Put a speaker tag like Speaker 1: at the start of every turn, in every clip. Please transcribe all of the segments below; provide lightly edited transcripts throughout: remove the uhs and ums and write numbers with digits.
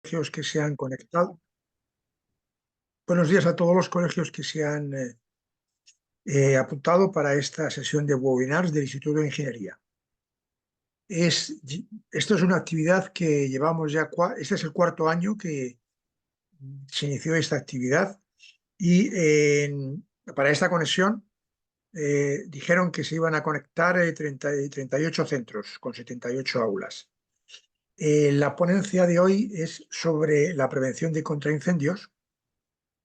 Speaker 1: Colegios que se han conectado. Buenos días a todos los colegios que se han apuntado para esta sesión de webinars del Instituto de Ingeniería. Esto es una actividad que llevamos ya, este es el cuarto año que se inició esta actividad y para esta conexión dijeron que se iban a conectar 38 centros con 78 aulas. La ponencia de hoy es sobre la prevención de contraincendios,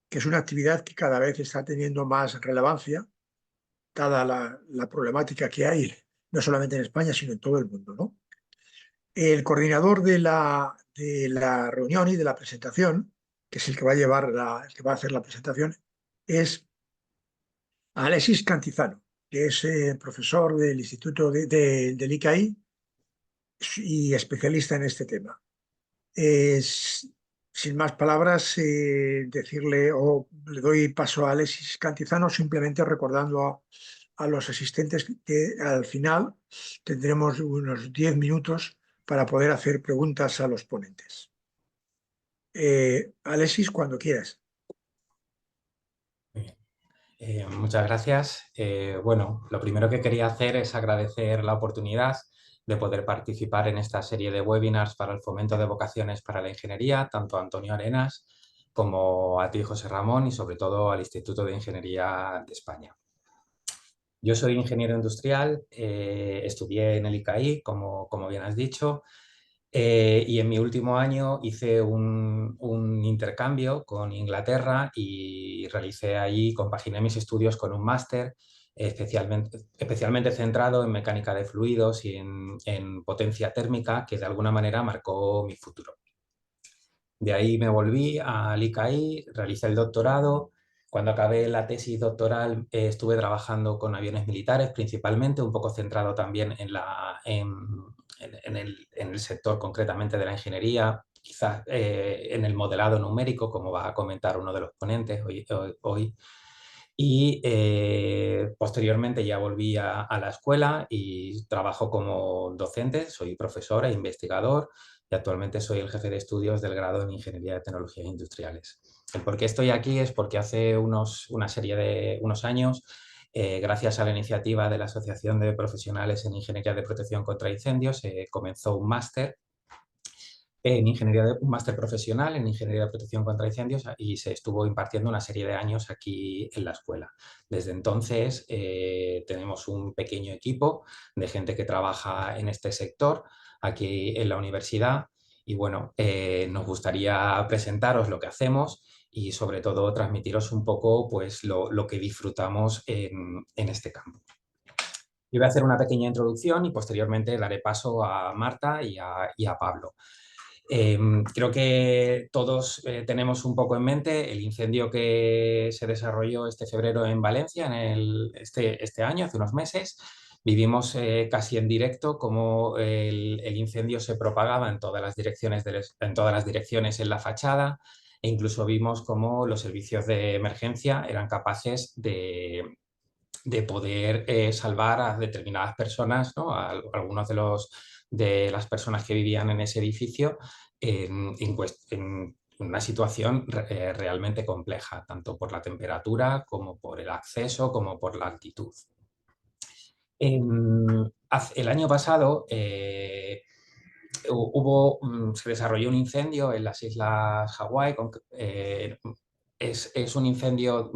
Speaker 1: que es una actividad que cada vez está teniendo más relevancia, dada la problemática que hay, no solamente en España, sino en todo el mundo, ¿no? El coordinador de la reunión y de la presentación, que es el que va a el que va a hacer la presentación, es Alexis Cantizano, que es profesor del Instituto del ICAI y especialista en este tema. Sin más palabras, decirle o le doy paso a Alexis Cantizano, simplemente recordando a los asistentes que al final tendremos unos 10 minutos para poder hacer preguntas a los ponentes. Alexis, cuando quieras.
Speaker 2: Muy bien. Muchas gracias. Bueno, lo primero que quería hacer es agradecer la oportunidad de poder participar en esta serie de webinars para el fomento de vocaciones para la ingeniería, tanto a Antonio Arenas como a ti, José Ramón, y sobre todo al Instituto de Ingeniería de España. Yo soy ingeniero industrial, estudié en el ICAI, como bien has dicho, y en mi último año hice un intercambio con Inglaterra y realicé allí, compaginé mis estudios con un máster especialmente centrado en mecánica de fluidos y en potencia térmica, que de alguna manera marcó mi futuro. De ahí me volví al ICAI, realicé el doctorado. Cuando acabé la tesis doctoral estuve trabajando con aviones militares principalmente, un poco centrado también en el sector concretamente de la ingeniería, quizás en el modelado numérico, como va a comentar uno de los ponentes hoy. Y posteriormente ya volví a la escuela y trabajo como docente, soy profesor e investigador y actualmente soy el jefe de estudios del grado en Ingeniería de Tecnologías Industriales. El por qué estoy aquí es porque hace unos años, gracias a la iniciativa de la Asociación de Profesionales en Ingeniería de Protección contra Incendios, comenzó un máster un máster profesional en Ingeniería de Protección contra Incendios y se estuvo impartiendo una serie de años aquí en la escuela. Desde entonces tenemos un pequeño equipo de gente que trabaja en este sector aquí en la universidad y bueno, nos gustaría presentaros lo que hacemos y sobre todo transmitiros un poco pues, lo que disfrutamos en este campo. Yo voy a hacer una pequeña introducción y posteriormente daré paso a Marta y a Pablo. Creo que todos tenemos un poco en mente el incendio que se desarrolló este febrero en Valencia, este año, hace unos meses. Vivimos casi en directo cómo el incendio se propagaba en todas las direcciones en la fachada e incluso vimos cómo los servicios de emergencia eran capaces de poder salvar a determinadas personas, ¿no? A algunos de las personas que vivían en ese edificio en una situación realmente compleja, tanto por la temperatura como por el acceso, como por la altitud. El año pasado se desarrolló un incendio en las Islas Hawái. Es un incendio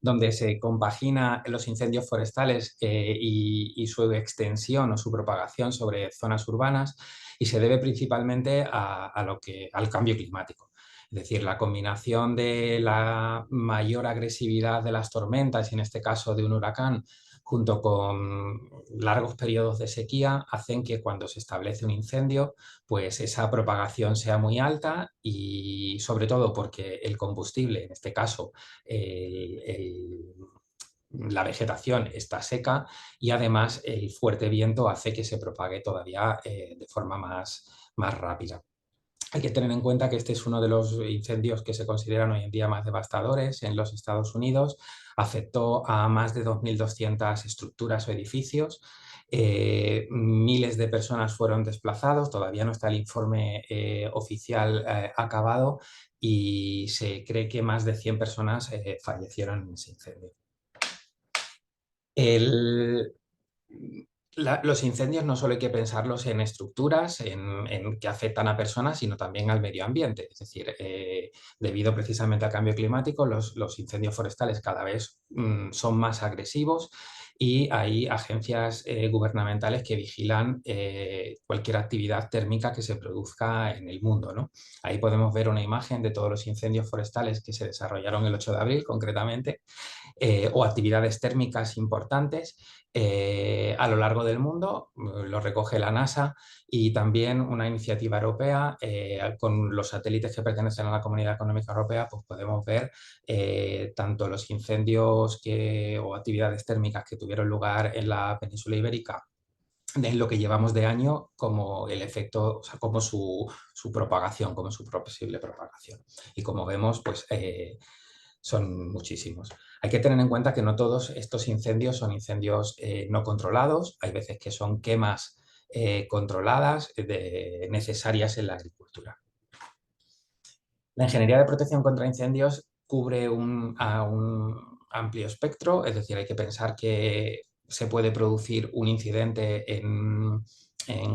Speaker 2: donde se compagina los incendios forestales y su extensión o su propagación sobre zonas urbanas y se debe principalmente al cambio climático. Es decir, la combinación de la mayor agresividad de las tormentas, y en este caso de un huracán, junto con largos periodos de sequía, hacen que cuando se establece un incendio, pues esa propagación sea muy alta y sobre todo porque el combustible, en este caso la vegetación está seca y además el fuerte viento hace que se propague todavía de forma más rápida. Hay que tener en cuenta que este es uno de los incendios que se consideran hoy en día más devastadores en los Estados Unidos. Afectó a más de 2.200 estructuras o edificios. Miles de personas fueron desplazados. Todavía no está el informe oficial acabado y se cree que más de 100 personas fallecieron en ese incendio. El, los incendios no solo hay que pensarlos en estructuras, en que afectan a personas, sino también al medio ambiente. Es decir, debido precisamente al cambio climático, los incendios forestales cada vez son más agresivos y hay agencias gubernamentales que vigilan cualquier actividad térmica que se produzca en el mundo, ¿no? Ahí podemos ver una imagen de todos los incendios forestales que se desarrollaron el 8 de abril, concretamente, o actividades térmicas importantes a lo largo del mundo. Lo recoge la NASA y también una iniciativa europea con los satélites que pertenecen a la Comunidad Económica Europea, pues podemos ver tanto los incendios o actividades térmicas que tuvieron lugar en la península ibérica en lo que llevamos de año, como el efecto, o sea, como su propagación, como su posible propagación. Y como vemos, pues son muchísimos. Hay que tener en cuenta que no todos estos incendios son incendios no controlados. Hay veces que son quemas controladas, necesarias en la agricultura. La ingeniería de protección contra incendios cubre un amplio espectro, es decir, hay que pensar que se puede producir un incidente en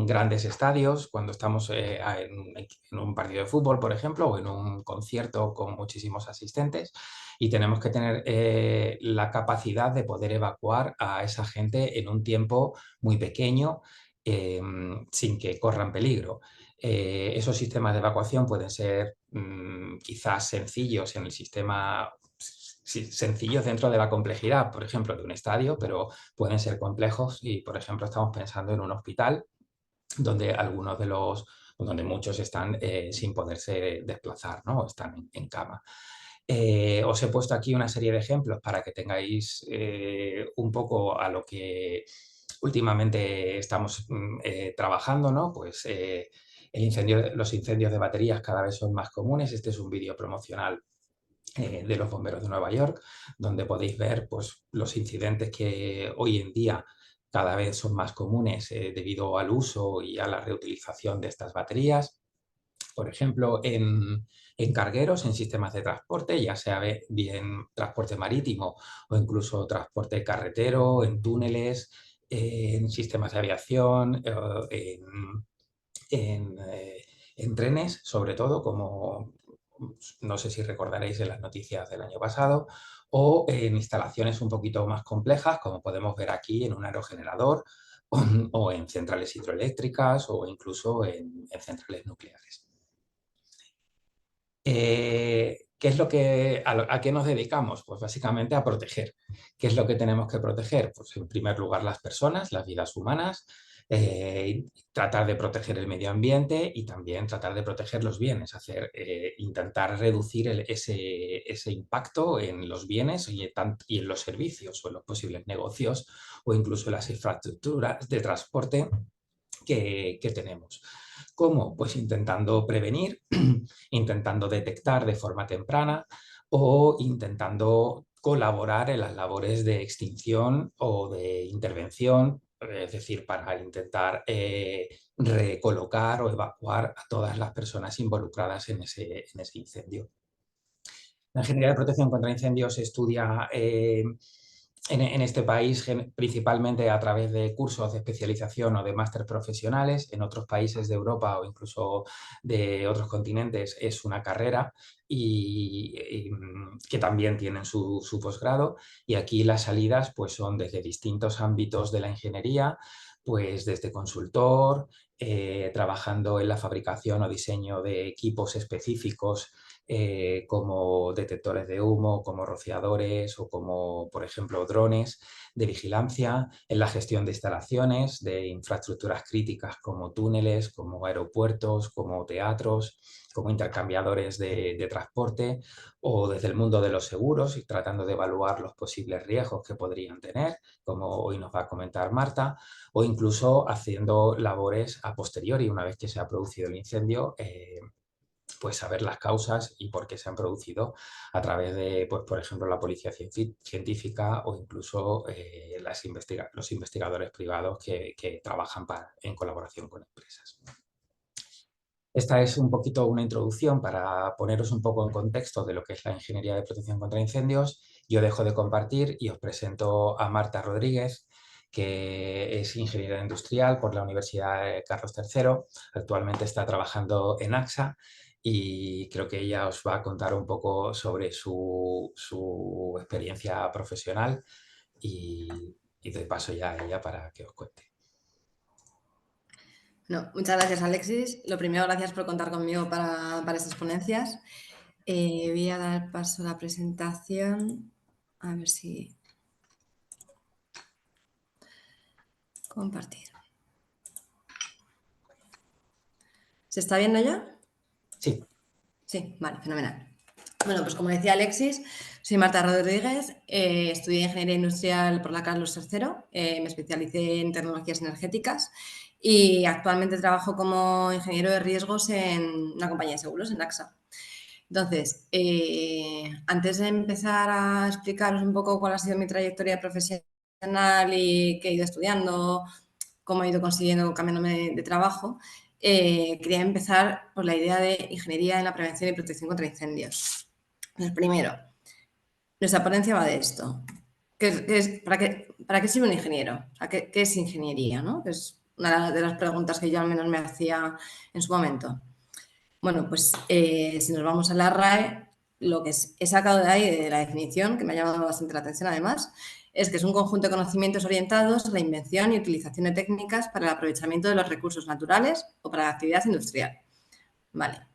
Speaker 2: grandes estadios, cuando estamos en un partido de fútbol, por ejemplo, o en un concierto con muchísimos asistentes, y tenemos que tener la capacidad de poder evacuar a esa gente en un tiempo muy pequeño, sin que corran peligro. Esos sistemas de evacuación pueden ser quizás sencillos en el sistema, sencillos dentro de la complejidad, por ejemplo, de un estadio, pero pueden ser complejos y, por ejemplo, estamos pensando en un hospital donde donde muchos están sin poderse desplazar, ¿no? Están en cama. Os he puesto aquí una serie de ejemplos para que tengáis un poco a lo que últimamente estamos trabajando, ¿no? Pues los incendios de baterías cada vez son más comunes. Este es un vídeo promocional de los bomberos de Nueva York, donde podéis ver pues, los incidentes que hoy en día cada vez son más comunes debido al uso y a la reutilización de estas baterías. Por ejemplo, en cargueros, en sistemas de transporte, ya sea bien transporte marítimo o incluso transporte carretero, en túneles, en sistemas de aviación, en trenes, sobre todo, como no sé si recordaréis en las noticias del año pasado, o en instalaciones un poquito más complejas, como podemos ver aquí en un aerogenerador o en centrales hidroeléctricas o incluso en centrales nucleares. ¿Qué es a qué nos dedicamos? Pues básicamente a proteger. ¿Qué es lo que tenemos que proteger? Pues en primer lugar las personas, las vidas humanas, tratar de proteger el medio ambiente y también tratar de proteger los bienes, intentar reducir ese impacto en los bienes y en los servicios o en los posibles negocios o incluso en las infraestructuras de transporte que tenemos. ¿Cómo? Pues intentando prevenir, intentando detectar de forma temprana o intentando colaborar en las labores de extinción o de intervención, es decir, para intentar recolocar o evacuar a todas las personas involucradas en ese incendio. La ingeniería de protección contra incendios se estudia en este país principalmente a través de cursos de especialización o de máster profesionales. En otros países de Europa o incluso de otros continentes es una carrera que también tienen su posgrado. Y aquí las salidas pues, son desde distintos ámbitos de la ingeniería, pues desde consultor, trabajando en la fabricación o diseño de equipos específicos como detectores de humo, como rociadores o como, por ejemplo, drones de vigilancia, en la gestión de instalaciones, de infraestructuras críticas como túneles, como aeropuertos, como teatros, como intercambiadores de transporte o desde el mundo de los seguros y tratando de evaluar los posibles riesgos que podrían tener, como hoy nos va a comentar Marta, o incluso haciendo labores a posteriori, una vez que se ha producido el incendio, pues saber las causas y por qué se han producido a través de, pues, por ejemplo, la policía científica o incluso los investigadores privados que trabajan en colaboración con empresas. Esta es un poquito una introducción para poneros un poco en contexto de lo que es la ingeniería de protección contra incendios. Yo dejo de compartir y os presento a Marta Rodríguez, que es ingeniera industrial por la Universidad Carlos III. Actualmente está trabajando en AXA y creo que ella os va a contar un poco sobre su experiencia profesional y doy paso ya a ella para que os cuente.
Speaker 3: No, muchas gracias, Alexis. Lo primero, gracias por contar conmigo para estas ponencias. Voy a dar paso a la presentación. A ver si... Compartir. ¿Se está viendo ya?
Speaker 2: Sí.
Speaker 3: Sí, vale, fenomenal. Bueno, pues como decía Alexis, soy Marta Rodríguez, estudié Ingeniería Industrial por la Carlos III, me especialicé en tecnologías energéticas y actualmente trabajo como ingeniero de riesgos en una compañía de seguros, en AXA. Entonces, antes de empezar a explicaros un poco cuál ha sido mi trayectoria profesional y qué he ido estudiando, cómo he ido consiguiendo cambiándome de trabajo, quería empezar por la idea de ingeniería en la prevención y protección contra incendios. Entonces, primero, nuestra ponencia va de esto. ¿Para qué sirve un ingeniero? O sea, ¿qué es ingeniería? ¿No? Que es una de las preguntas que yo al menos me hacía en su momento. Bueno, pues si nos vamos a la RAE, lo que he sacado de ahí, de la definición, que me ha llamado bastante la atención además, es que es un conjunto de conocimientos orientados a la invención y utilización de técnicas para el aprovechamiento de los recursos naturales o para la actividad industrial. Vale,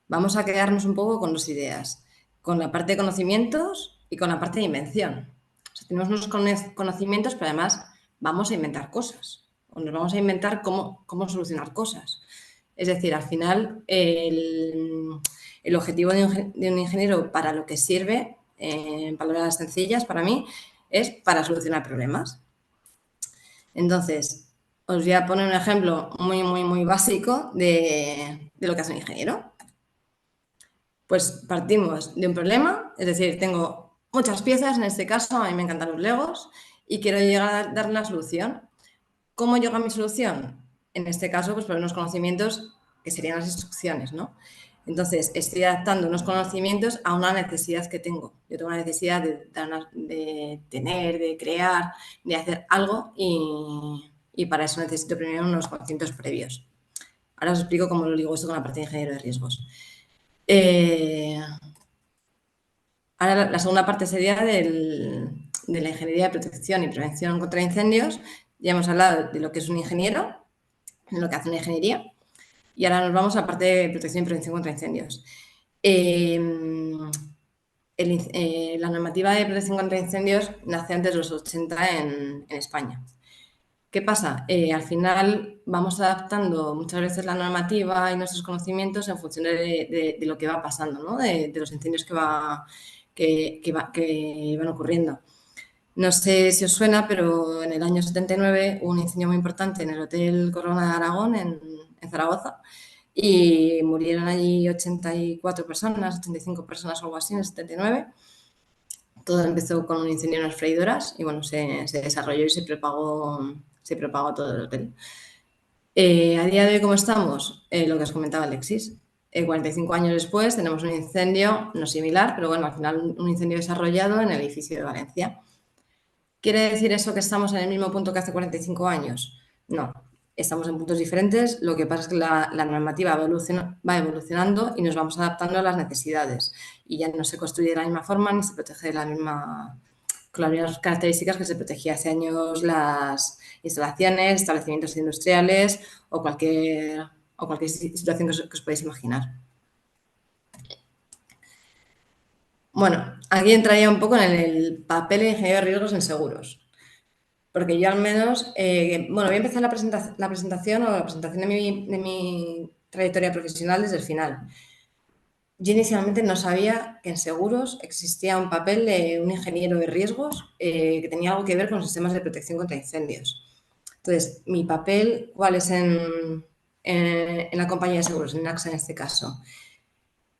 Speaker 3: vamos a quedarnos un poco con dos ideas, con la parte de conocimientos y con la parte de invención. O sea, tenemos unos conocimientos, pero además vamos a inventar cosas, o nos vamos a inventar cómo solucionar cosas. Es decir, al final, el objetivo de un ingeniero para lo que sirve, en palabras sencillas para mí, es para solucionar problemas. Entonces, os voy a poner un ejemplo muy básico de lo que hace un ingeniero. Pues partimos de un problema, es decir, tengo muchas piezas, en este caso a mí me encantan los Legos, y quiero llegar a dar la solución. ¿Cómo llego a mi solución? En este caso, pues por unos conocimientos que serían las instrucciones, ¿no? Entonces, estoy adaptando unos conocimientos a una necesidad que tengo. Yo tengo una necesidad de tener, de crear, de hacer algo y para eso necesito primero unos conocimientos previos. Ahora os explico cómo lo ligo esto con la parte de ingeniero de riesgos. Ahora la segunda parte sería de la ingeniería de protección y prevención contra incendios. Ya hemos hablado de lo que es un ingeniero, de lo que hace una ingeniería, y ahora nos vamos a la parte de protección y prevención contra incendios. La normativa de protección contra incendios nace antes de los 80 en España. ¿Qué pasa? Al final vamos adaptando muchas veces la normativa y nuestros conocimientos en función de lo que va pasando, ¿no? De los incendios que van ocurriendo. No sé si os suena, pero en el año 79 hubo un incendio muy importante en el Hotel Corona de Aragón, en Zaragoza, y murieron allí 84 personas, 85 personas o algo así en el 79. Todo empezó con un incendio en las freidoras y bueno, se desarrolló y se propagó a todo el hotel. A día de hoy, ¿cómo estamos? Lo que os comentaba Alexis. 45 años después tenemos un incendio, no similar, pero bueno, al final un incendio desarrollado en el edificio de Valencia. ¿Quiere decir eso que estamos en el mismo punto que hace 45 años? No, estamos en puntos diferentes. Lo que pasa es que la normativa va evolucionando y nos vamos adaptando a las necesidades. Y ya no se construye de la misma forma ni se protege con las mismas características que se protegía hace años las instalaciones, establecimientos industriales o cualquier situación que os podéis imaginar. Bueno, aquí entraría un poco en el papel de ingeniero de riesgos en seguros. Porque yo al menos, voy a empezar la presentación de mi trayectoria profesional desde el final. Yo inicialmente no sabía que en seguros existía un papel de un ingeniero de riesgos que tenía algo que ver con los sistemas de protección contra incendios. Entonces, mi papel, ¿cuál es en la compañía de seguros, en AXA en este caso?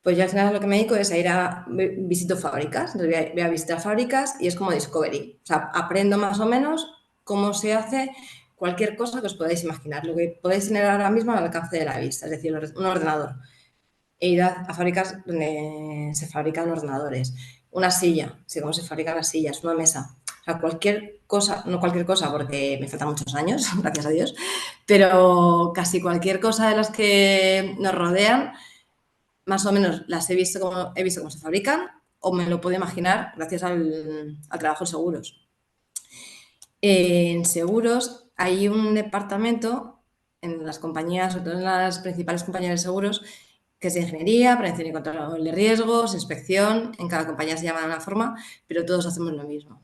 Speaker 3: Pues yo al final lo que me dedico es a ir a visito fábricas, entonces voy a visitar fábricas y es como Discovery, o sea, aprendo más o menos cómo se hace cualquier cosa que os podáis imaginar, lo que podéis tener ahora mismo al alcance de la vista, es decir, un ordenador. He ido a fábricas donde se fabrican ordenadores, una silla, sé cómo se fabrican las sillas, una mesa, o sea, cualquier cosa, no cualquier cosa porque me faltan muchos años, gracias a Dios, pero casi cualquier cosa de las que nos rodean, más o menos las he visto cómo se fabrican o me lo puedo imaginar gracias al trabajo en seguros. En seguros hay un departamento en las compañías, sobre todo en las principales compañías de seguros, que es de ingeniería, prevención y control de riesgos, inspección. En cada compañía se llama de una forma, pero todos hacemos lo mismo.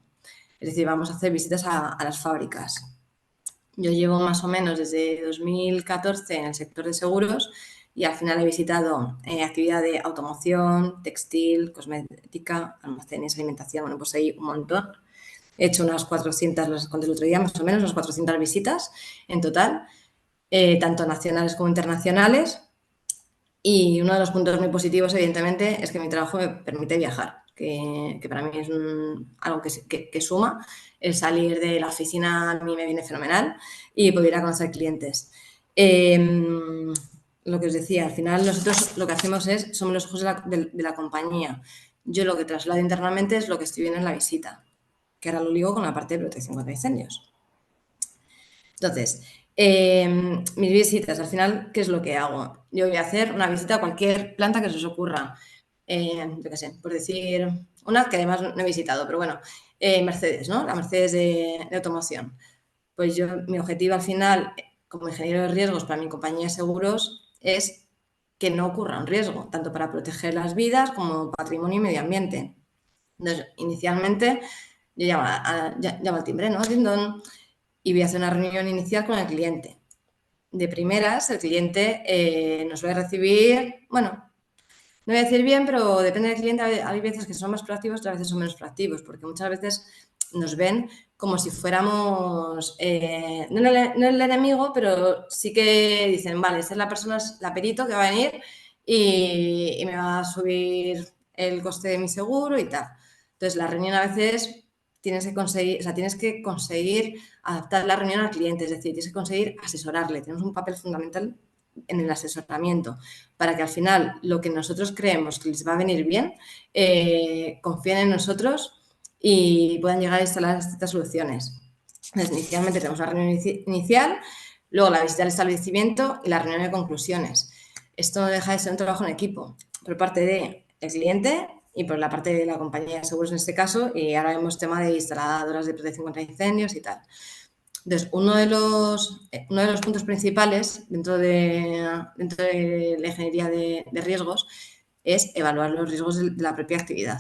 Speaker 3: Es decir, vamos a hacer visitas a las fábricas. Yo llevo más o menos desde 2014 en el sector de seguros y al final he visitado actividad de automoción, textil, cosmética, almacenes, alimentación, bueno, pues hay un montón. He hecho unas 400, las conté el otro día, más o menos, unas 400 visitas en total, tanto nacionales como internacionales. Y uno de los puntos muy positivos, evidentemente, es que mi trabajo me permite viajar, que para mí es algo que suma. El salir de la oficina a mí me viene fenomenal y poder ir a conocer clientes. Lo que os decía, al final nosotros lo que hacemos somos los ojos de la compañía. Yo lo que traslado internamente es lo que estoy viendo en la visita, que ahora lo ligo con la parte de protección contra incendios. Entonces, mis visitas, al final, ¿qué es lo que hago? Yo voy a hacer una visita a cualquier planta que se os ocurra. Yo qué sé, por decir, una que además no he visitado, pero bueno, Mercedes, ¿no? La Mercedes de automoción. Pues yo, mi objetivo al final, como ingeniero de riesgos para mi compañía de seguros, es que no ocurra un riesgo, tanto para proteger las vidas como patrimonio y medio ambiente. Entonces, inicialmente, yo llamo al timbre, ¿no? Y voy a hacer una reunión inicial con el cliente. De primeras, el cliente nos va a recibir, bueno, no voy a decir bien, pero depende del cliente. Hay veces que son más proactivos, otras veces son menos proactivos, porque muchas veces nos ven como si fuéramos, no el enemigo, pero sí que dicen, vale, esta es la persona, la perito que va a venir y me va a subir el coste de mi seguro y tal. Entonces, la reunión a veces tienes que conseguir adaptar la reunión al cliente, es decir, tienes que conseguir asesorarle. Tenemos un papel fundamental en el asesoramiento para que al final lo que nosotros creemos que les va a venir bien, confíen en nosotros y puedan llegar a instalar estas soluciones. Entonces, inicialmente tenemos la reunión inicial, luego la visita al establecimiento y la reunión de conclusiones. Esto no deja de ser un trabajo en equipo por parte del cliente y por la parte de la compañía de seguros en este caso, y ahora vemos tema de instaladoras de protección contra incendios y tal. Entonces, uno de los puntos principales dentro de la ingeniería de riesgos es evaluar los riesgos de la propia actividad.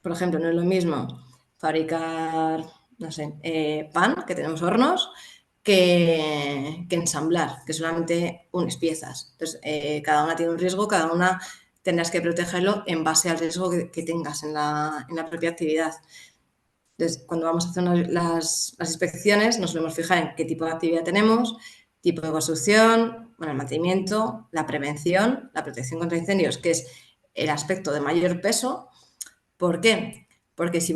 Speaker 3: Por ejemplo, no es lo mismo fabricar, no sé, pan, que tenemos hornos, que ensamblar, que solamente unes piezas. Entonces, cada una tiene un riesgo, cada una tendrás que protegerlo en base al riesgo que tengas en la propia actividad. Entonces, cuando vamos a hacer las inspecciones, nos solemos fijar en qué tipo de actividad tenemos, tipo de construcción, bueno, el mantenimiento, la prevención, la protección contra incendios, que es el aspecto de mayor peso. ¿Por qué? Porque si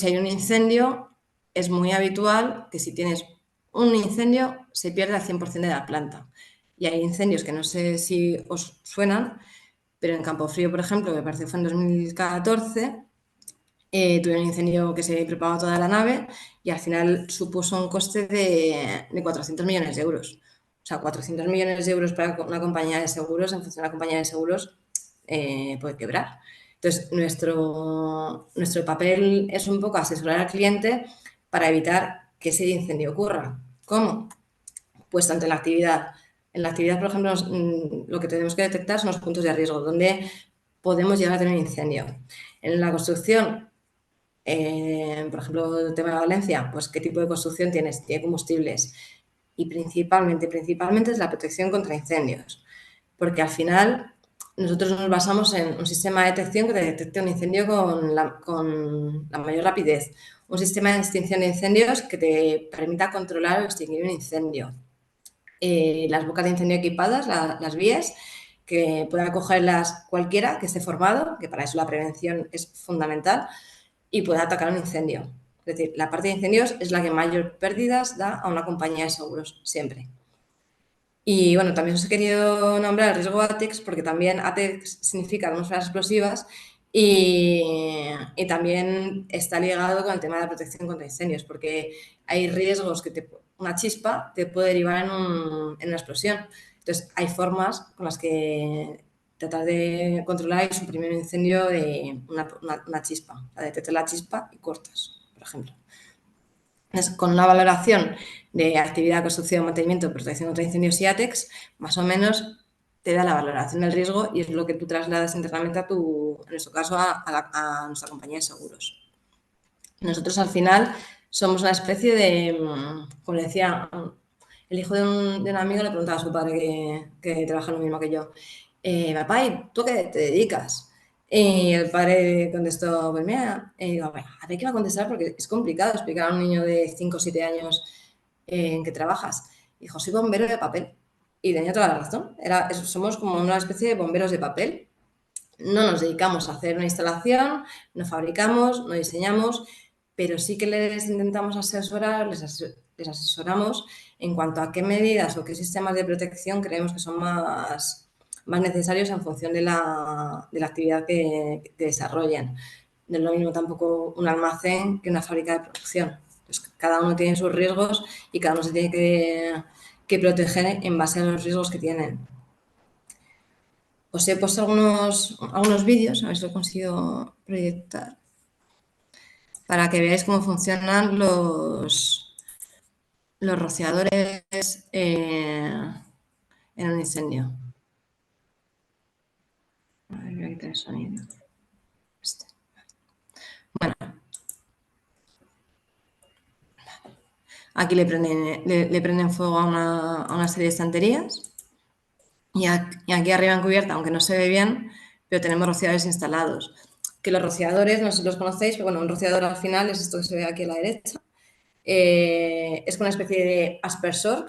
Speaker 3: hay un incendio, es muy habitual que si tienes un incendio se pierda el 100% de la planta. Y hay incendios que no sé si os suenan, pero en Campofrío, por ejemplo, me parece que fue en 2014, tuvieron un incendio que se propagó toda la nave y al final supuso un coste de 400 millones de euros. O sea, 400 millones de euros para una compañía de seguros, en función de la compañía de seguros, puede quebrar. Entonces, nuestro papel es un poco asesorar al cliente para evitar que ese incendio ocurra. ¿Cómo? Pues tanto en la actividad. En la actividad, por ejemplo, lo que tenemos que detectar son los puntos de riesgo, donde podemos llegar a tener un incendio. En la construcción, por ejemplo, el tema de Valencia, pues qué tipo de construcción tienes, tiene combustibles. Y principalmente es la protección contra incendios. Porque al final nosotros nos basamos en un sistema de detección que te detecte un incendio con la mayor rapidez. Un sistema de extinción de incendios que te permita controlar o extinguir un incendio. Las bocas de incendio equipadas, las vías, que pueda cogerlas cualquiera que esté formado, que para eso la prevención es fundamental, y pueda atacar un incendio. Es decir, la parte de incendios es la que mayor pérdidas da a una compañía de seguros, siempre. Y bueno, también os he querido nombrar el riesgo ATEX porque también ATEX significa atmósferas explosivas y también está ligado con el tema de la protección contra incendios, porque hay riesgos que una chispa te puede derivar en una explosión. Entonces, hay formas con las que tratar de controlar y suprimir un incendio de una chispa. O sea, detectar la chispa y cortas, por ejemplo. Con una valoración de actividad, construcción, mantenimiento, protección contra incendios y ATEX, más o menos te da la valoración del riesgo y es lo que tú trasladas internamente en nuestro caso, a nuestra compañía de seguros. Nosotros al final somos una especie de, como decía, el hijo de un amigo le preguntaba a su padre que trabaja lo mismo que yo, papá, ¿y tú qué te dedicas? Y el padre contestó, pues mira, digo, bueno, a ver qué va a contestar porque es complicado explicar a un niño de 5 o 7 años en qué trabajas. Dijo, soy bombero de papel. Y tenía toda la razón. Somos como una especie de bomberos de papel. No nos dedicamos a hacer una instalación, no fabricamos, no diseñamos, pero sí que les intentamos asesorar, les asesoramos en cuanto a qué medidas o qué sistemas de protección creemos que son más necesarios en función de la actividad que desarrollen. No es lo mismo tampoco un almacén que una fábrica de producción. Entonces, cada uno tiene sus riesgos y cada uno se tiene que proteger en base a los riesgos que tienen. Os he puesto algunos vídeos, a ver si lo consigo proyectar, para que veáis cómo funcionan los rociadores en un incendio. A ver, voy a quitar el sonido. Bueno, aquí le prenden fuego a una serie de estanterías y aquí arriba en cubierta, aunque no se ve bien, pero tenemos rociadores instalados. Que los rociadores, no sé si los conocéis, pero bueno, un rociador al final es esto que se ve aquí a la derecha. Es una especie de aspersor,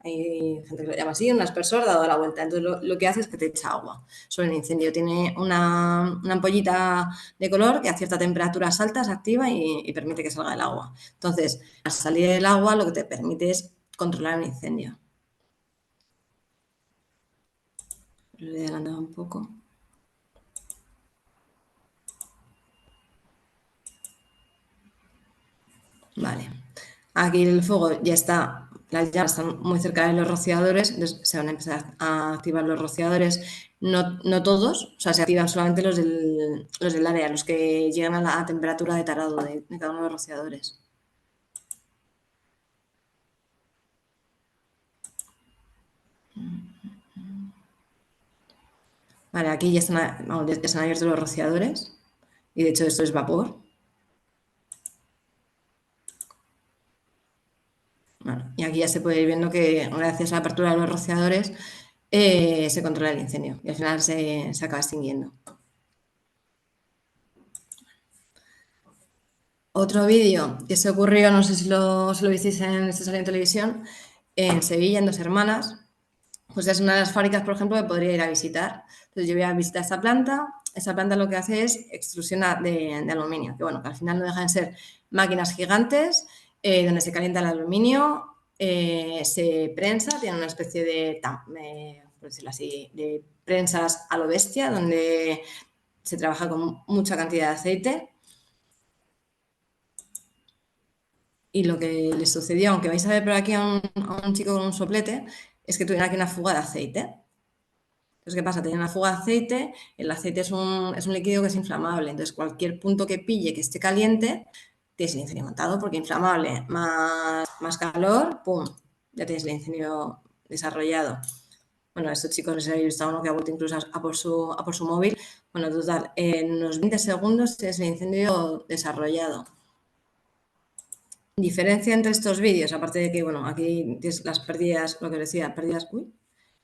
Speaker 3: hay gente que lo llama así, un aspersor dado la vuelta. Entonces lo que hace es que te echa agua sobre el incendio. Tiene una ampollita de color que a cierta temperatura alta se activa y permite que salga el agua. Entonces, al salir el agua lo que te permite es controlar un incendio. Lo he adelantado un poco. Vale. Aquí el fuego ya está, las llamas están muy cerca de los rociadores, entonces se van a empezar a activar los rociadores. No todos, o sea, se activan solamente los del área, los que llegan a la temperatura de tarado de cada uno de los rociadores. Vale, aquí ya están abiertos los rociadores y de hecho esto es vapor. Bueno, y aquí ya se puede ir viendo que gracias a la apertura de los rociadores se controla el incendio y al final se acaba extinguiendo. Otro vídeo que se ocurrió, no sé si lo visteis se salió en televisión, en Sevilla, en Dos Hermanas, pues es una de las fábricas, por ejemplo, que podría ir a visitar. Entonces yo voy a visitar esta planta. Esta planta lo que hace es extrusión de aluminio, que bueno, que al final no dejan de ser máquinas gigantes donde se calienta el aluminio, se prensa, tiene una especie de, por decirlo así, de prensas a lo bestia, donde se trabaja con mucha cantidad de aceite. Y lo que les sucedió, aunque vais a ver por aquí a un chico con un soplete, es que tuvieron aquí una fuga de aceite. Entonces, ¿qué pasa? Tienen una fuga de aceite, el aceite es un líquido que es inflamable, entonces cualquier punto que pille que esté caliente, tienes el incendio montado, porque inflamable más calor, ¡pum!, ya tienes el incendio desarrollado. Bueno, a estos chicos les habéis visto a uno que ha vuelto incluso a por su móvil. Bueno, total, en unos 20 segundos tienes el incendio desarrollado. Diferencia entre estos vídeos, aparte de que, bueno, aquí tienes las pérdidas, lo que os decía, pérdidas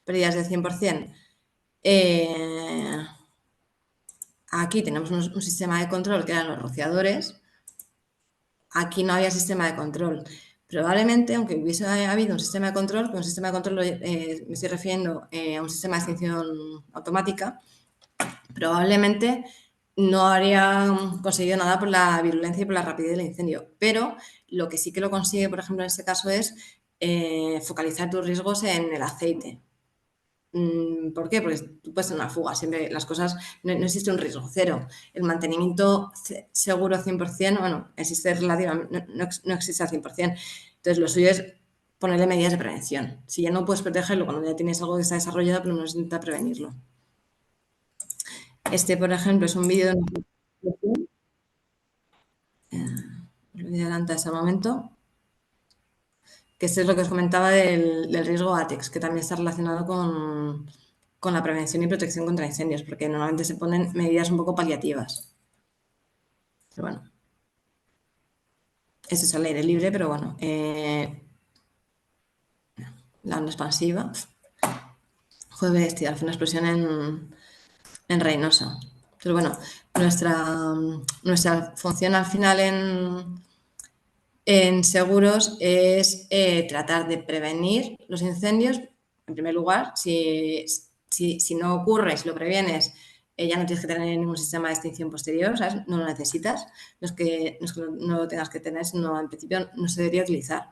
Speaker 3: del 100%. Aquí tenemos un sistema de control que eran los rociadores. Aquí no había sistema de control. probablemente, aunque hubiese habido un sistema de control, con un sistema de control me estoy refiriendo a un sistema de extinción automática, probablemente no habría conseguido nada por la virulencia y por la rapidez del incendio. Pero lo que sí que lo consigue, por ejemplo, en este caso es focalizar tus riesgos en el aceite. ¿Por qué? Porque tú puedes tener una fuga, siempre las cosas, no existe un riesgo cero. El mantenimiento seguro 100%, bueno, existe relativamente, no existe al 100%. Entonces, lo suyo es ponerle medidas de prevención. Si ya no puedes protegerlo cuando ya tienes algo que está desarrollado, pero no intenta prevenirlo. Este, por ejemplo, es un vídeo de lo voy a adelantar a ese momento, que este es lo que os comentaba del riesgo ATEX, que también está relacionado con la prevención y protección contra incendios, porque normalmente se ponen medidas un poco paliativas. Pero bueno, este es al aire libre, pero bueno, la onda expansiva fue bestial, fue una explosión en Reynosa. Pero bueno, nuestra función al final en seguros es tratar de prevenir los incendios. En primer lugar, si no ocurre, si lo previenes, ya no tienes que tener ningún sistema de extinción posterior, ¿sabes? No lo necesitas. No es que no lo tengas que tener, sino en principio no se debería utilizar.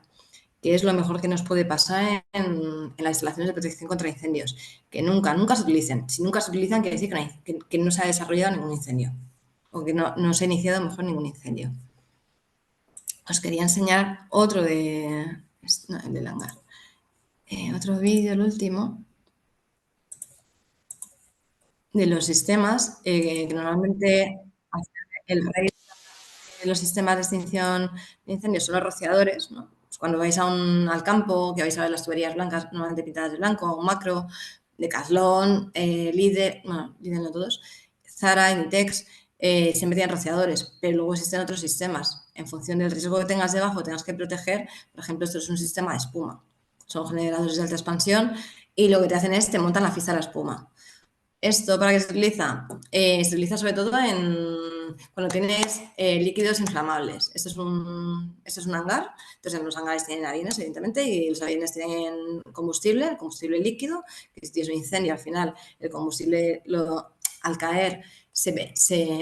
Speaker 3: Que es lo mejor que nos puede pasar en las instalaciones de protección contra incendios. Que nunca se utilicen. Si nunca se utilizan, quiere decir que no se ha desarrollado ningún incendio. O que no se ha iniciado mejor ningún incendio. Os quería enseñar otro no, el del hangar. Otro vídeo, el último, de los sistemas, que normalmente el rey de los sistemas de extinción de incendios son los rociadores, ¿no? Pues cuando vais al campo, que vais a ver las tuberías blancas normalmente pintadas de blanco, un Macro, Decathlon, Lidl, bueno, Lidl no todos, Zara, Inditex, siempre tienen rociadores, pero luego existen otros sistemas. En función del riesgo que tengas debajo, tengas que proteger. Por ejemplo, esto es un sistema de espuma. Son generadores de alta expansión y lo que te hacen es te montan la fiesta de la espuma. ¿Esto para qué se utiliza? Se utiliza sobre todo cuando tienes líquidos inflamables. Esto es un hangar, entonces los hangares tienen aviones, evidentemente, y los aviones tienen combustible líquido, que si tienes un incendio al final, el combustible al caer se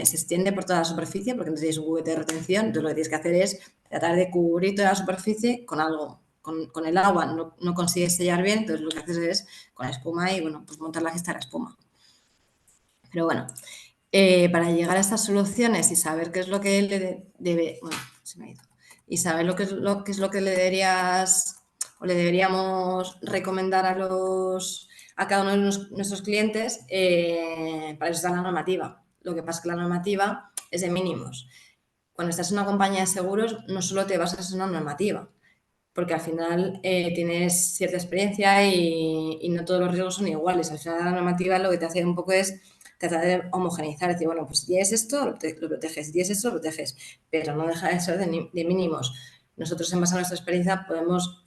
Speaker 3: extiende por toda la superficie porque no tienes un juguete de retención, entonces lo que tienes que hacer es tratar de cubrir toda la superficie con algo. Con el agua no consigues sellar bien, entonces lo que haces es con la espuma y bueno, pues montar la fiesta de la espuma. Pero bueno, para llegar a estas soluciones y saber qué es lo que le debe, bueno, se me ha ido, y saber qué es lo que le deberías o le deberíamos recomendar a cada uno de nuestros clientes, para eso está la normativa. Lo que pasa es que la normativa es de mínimos. Cuando estás en una compañía de seguros, no solo te basas en una normativa, porque al final tienes cierta experiencia y no todos los riesgos son iguales. Al final la normativa lo que te hace un poco es tratar de homogeneizar, decir, bueno, pues si tienes esto, lo proteges, si tienes esto, lo proteges, pero no deja de ser de mínimos. Nosotros, en base a nuestra experiencia, podemos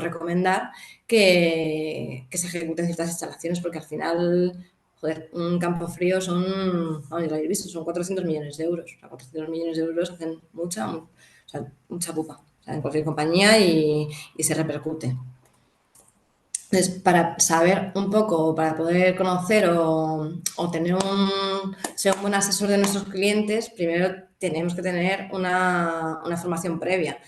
Speaker 3: recomendar que se ejecuten ciertas instalaciones, porque al final, joder, un campo frío son, vamos, ya lo habéis visto, son 400 millones de euros. O sea, 400 millones de euros hacen mucha pupa en cualquier compañía y se repercute. Entonces, para saber un poco, para poder conocer o ser un buen asesor de nuestros clientes, primero tenemos que tener una formación previa.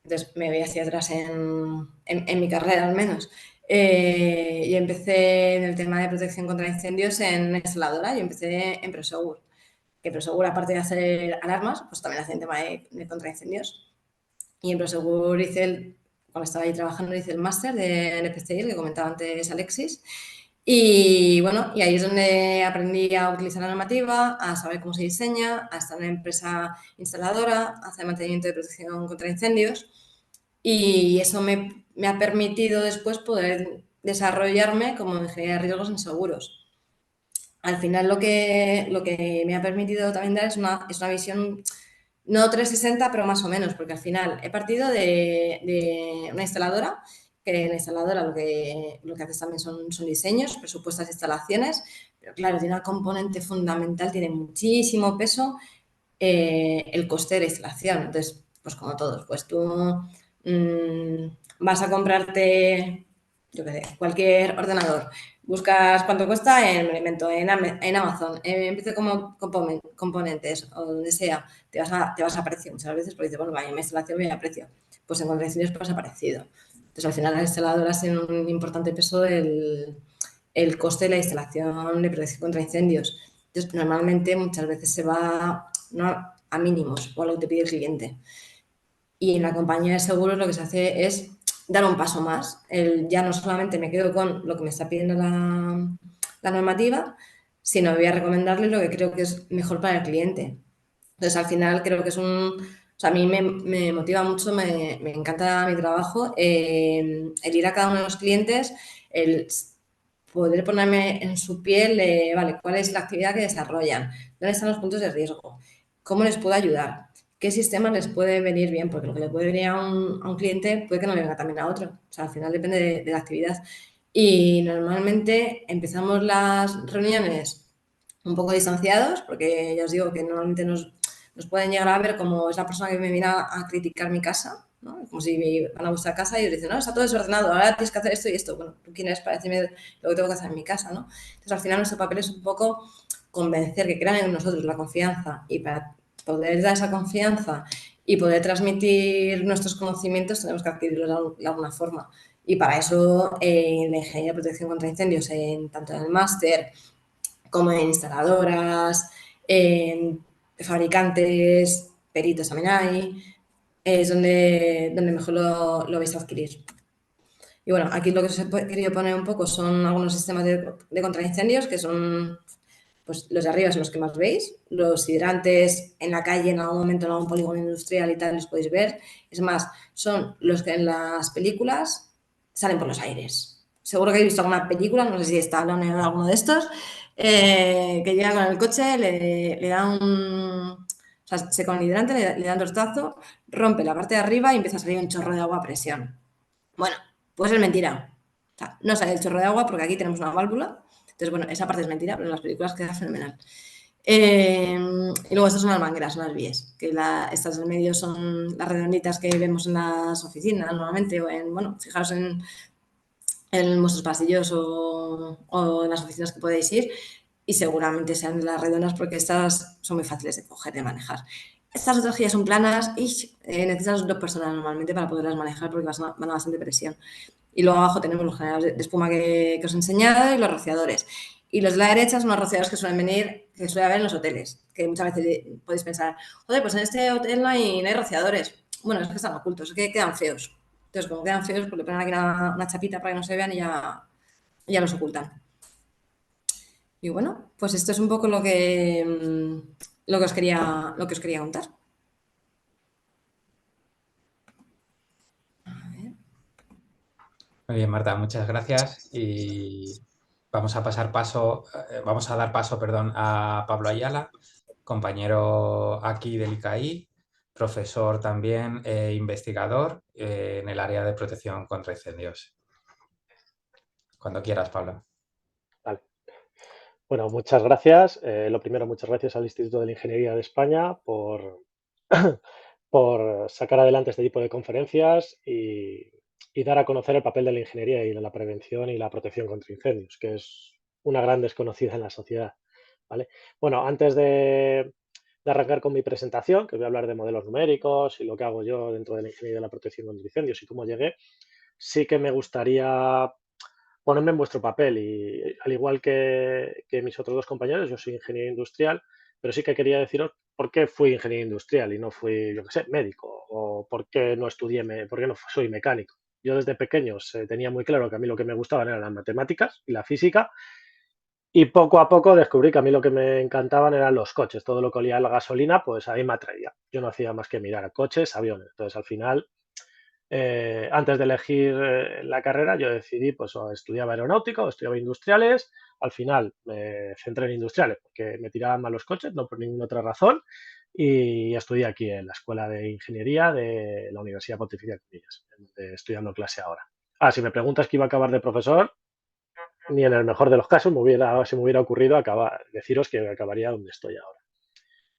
Speaker 3: Entonces, me voy hacia atrás en mi carrera, al menos. Yo empecé en el tema de protección contra incendios en una instaladora. Yo empecé en Prosegur. Que Prosegur, aparte de hacer alarmas, pues también hace el tema de contraincendios. Y en Prosegur cuando estaba ahí trabajando, hice el máster de NPCI, el que comentaba antes Alexis. Y bueno, y ahí es donde aprendí a utilizar la normativa, a saber cómo se diseña, a estar en una empresa instaladora, a hacer mantenimiento de protección contra incendios. Y eso me ha permitido después poder desarrollarme como ingeniera de riesgos en seguros. Al final lo que me ha permitido también dar es una visión no 360, pero más o menos, porque al final he partido de una instaladora, que la instaladora lo que hace también son diseños, presupuestas de instalaciones, pero claro, tiene una componente fundamental, tiene muchísimo peso el coste de la instalación. Entonces, pues como todos, pues tú Vas a comprarte, yo qué sé, cualquier ordenador, buscas cuánto cuesta en, me lo invento, en Amazon, empiece como componentes o donde sea, te vas a precio muchas veces porque dices, bueno, vaya, mi instalación me a precio. Pues en Contraincendios pasa parecido. Entonces, al final, las instaladoras tienen un importante peso el coste de la instalación de protección contra incendios. Entonces, normalmente, muchas veces se va no a mínimos o a lo que te pide el cliente. Y en la compañía de seguros lo que se hace es dar un paso más. Ya no solamente me quedo con lo que me está pidiendo la normativa, sino voy a recomendarle lo que creo que es mejor para el cliente. Entonces, al final creo que es un... O sea, a mí me motiva mucho, me encanta mi trabajo, el ir a cada uno de los clientes, el poder ponerme en su piel, vale, cuál es la actividad que desarrollan, dónde están los puntos de riesgo, cómo les puedo ayudar, qué sistema les puede venir bien, porque lo que le puede venir a un cliente puede que no le venga también a otro. O sea, al final depende de la actividad. Y normalmente empezamos las reuniones un poco distanciados, porque ya os digo que normalmente nos pueden llegar a ver como es la persona que me viene a criticar mi casa, ¿no? Como si van a vuestra casa y os dicen, no, está todo desordenado, ahora tienes que hacer esto y esto. Bueno, ¿tú quién eres para decirme lo que tengo que hacer en mi casa, ¿no? Entonces, al final nuestro papel es un poco convencer, que crean en nosotros la confianza, y para poder dar esa confianza y poder transmitir nuestros conocimientos tenemos que adquirirlos de alguna forma. Y para eso, la ingeniería de protección contra incendios, tanto en el máster como en instaladoras, en fabricantes, peritos también hay, es donde mejor lo vais a adquirir. Y bueno, aquí lo que os he querido poner un poco son algunos sistemas de contraincendios, que son, pues los de arriba son los que más veis, los hidrantes en la calle en algún momento en algún polígono industrial y tal los podéis ver. Es más, son los que en las películas salen por los aires. Seguro que habéis visto alguna película, no sé si está hablando de alguno de estos, que llega con el coche, le da un... O sea, se con el hidrante, le da un tortazo, rompe la parte de arriba y empieza a salir un chorro de agua a presión. Bueno, pues es mentira. O sea, no sale el chorro de agua porque aquí tenemos una válvula. Entonces, bueno, esa parte es mentira, pero en las películas queda fenomenal. Y luego estas son las mangueras, son las vías, que estas del medio son las redonditas que vemos en las oficinas normalmente, o en, bueno, fijaros en vuestros pasillos o en las oficinas que podéis ir, y seguramente sean las redondas porque estas son muy fáciles de coger, de manejar. Estas otras que ya son planas y necesitas 2 personas normalmente para poderlas manejar porque van a bastante presión. Y luego abajo tenemos los generadores de espuma que os he enseñado y los rociadores. Y los de la derecha son los rociadores que suelen venir, que suele haber en los hoteles, que muchas veces podéis pensar, joder, pues en este hotel no hay rociadores. Bueno, es que están ocultos, es que quedan feos. Entonces, como quedan feos, pues le ponen aquí una chapita para que no se vean y ya los ocultan. Y bueno, pues esto es un poco lo que os quería contar.
Speaker 2: Muy bien, Marta, muchas gracias. Y vamos a vamos a dar paso, perdón, a Pablo Ayala, compañero aquí del ICAI, profesor también investigador en el área de protección contra incendios. Cuando quieras, Pablo.
Speaker 4: Vale. Bueno, muchas gracias. Lo primero, muchas gracias al Instituto de la Ingeniería de España por, por sacar adelante este tipo de conferencias y dar a conocer el papel de la ingeniería y de la prevención y la protección contra incendios, que es una gran desconocida en la sociedad. ¿Vale? Bueno, antes de arrancar con mi presentación, que voy a hablar de modelos numéricos y lo que hago yo dentro de la ingeniería de la protección contra incendios y cómo llegué, sí que me gustaría ponerme en vuestro papel y al igual que mis otros dos compañeros, yo soy ingeniero industrial, pero sí que quería deciros por qué fui ingeniero industrial y no fui, yo qué sé, médico o por qué no estudié, por qué no soy mecánico. Yo desde pequeño tenía muy claro que a mí lo que me gustaban eran las matemáticas y la física y poco a poco descubrí que a mí lo que me encantaban eran los coches. Todo lo que olía a la gasolina, pues a mí me atraía. Yo no hacía más que mirar a coches, aviones. Entonces, al final, antes de elegir la carrera, yo decidí, pues, o estudiaba aeronáutica o estudiaba industriales. Al final me centré en industriales porque me tiraban mal los coches, no por ninguna otra razón. Y estudié aquí en la Escuela de Ingeniería de la Universidad Pontificia Comillas, estudiando clase ahora. Si me preguntas que iba a acabar de profesor, ni en el mejor de los casos se me hubiera ocurrido deciros que acabaría donde estoy ahora.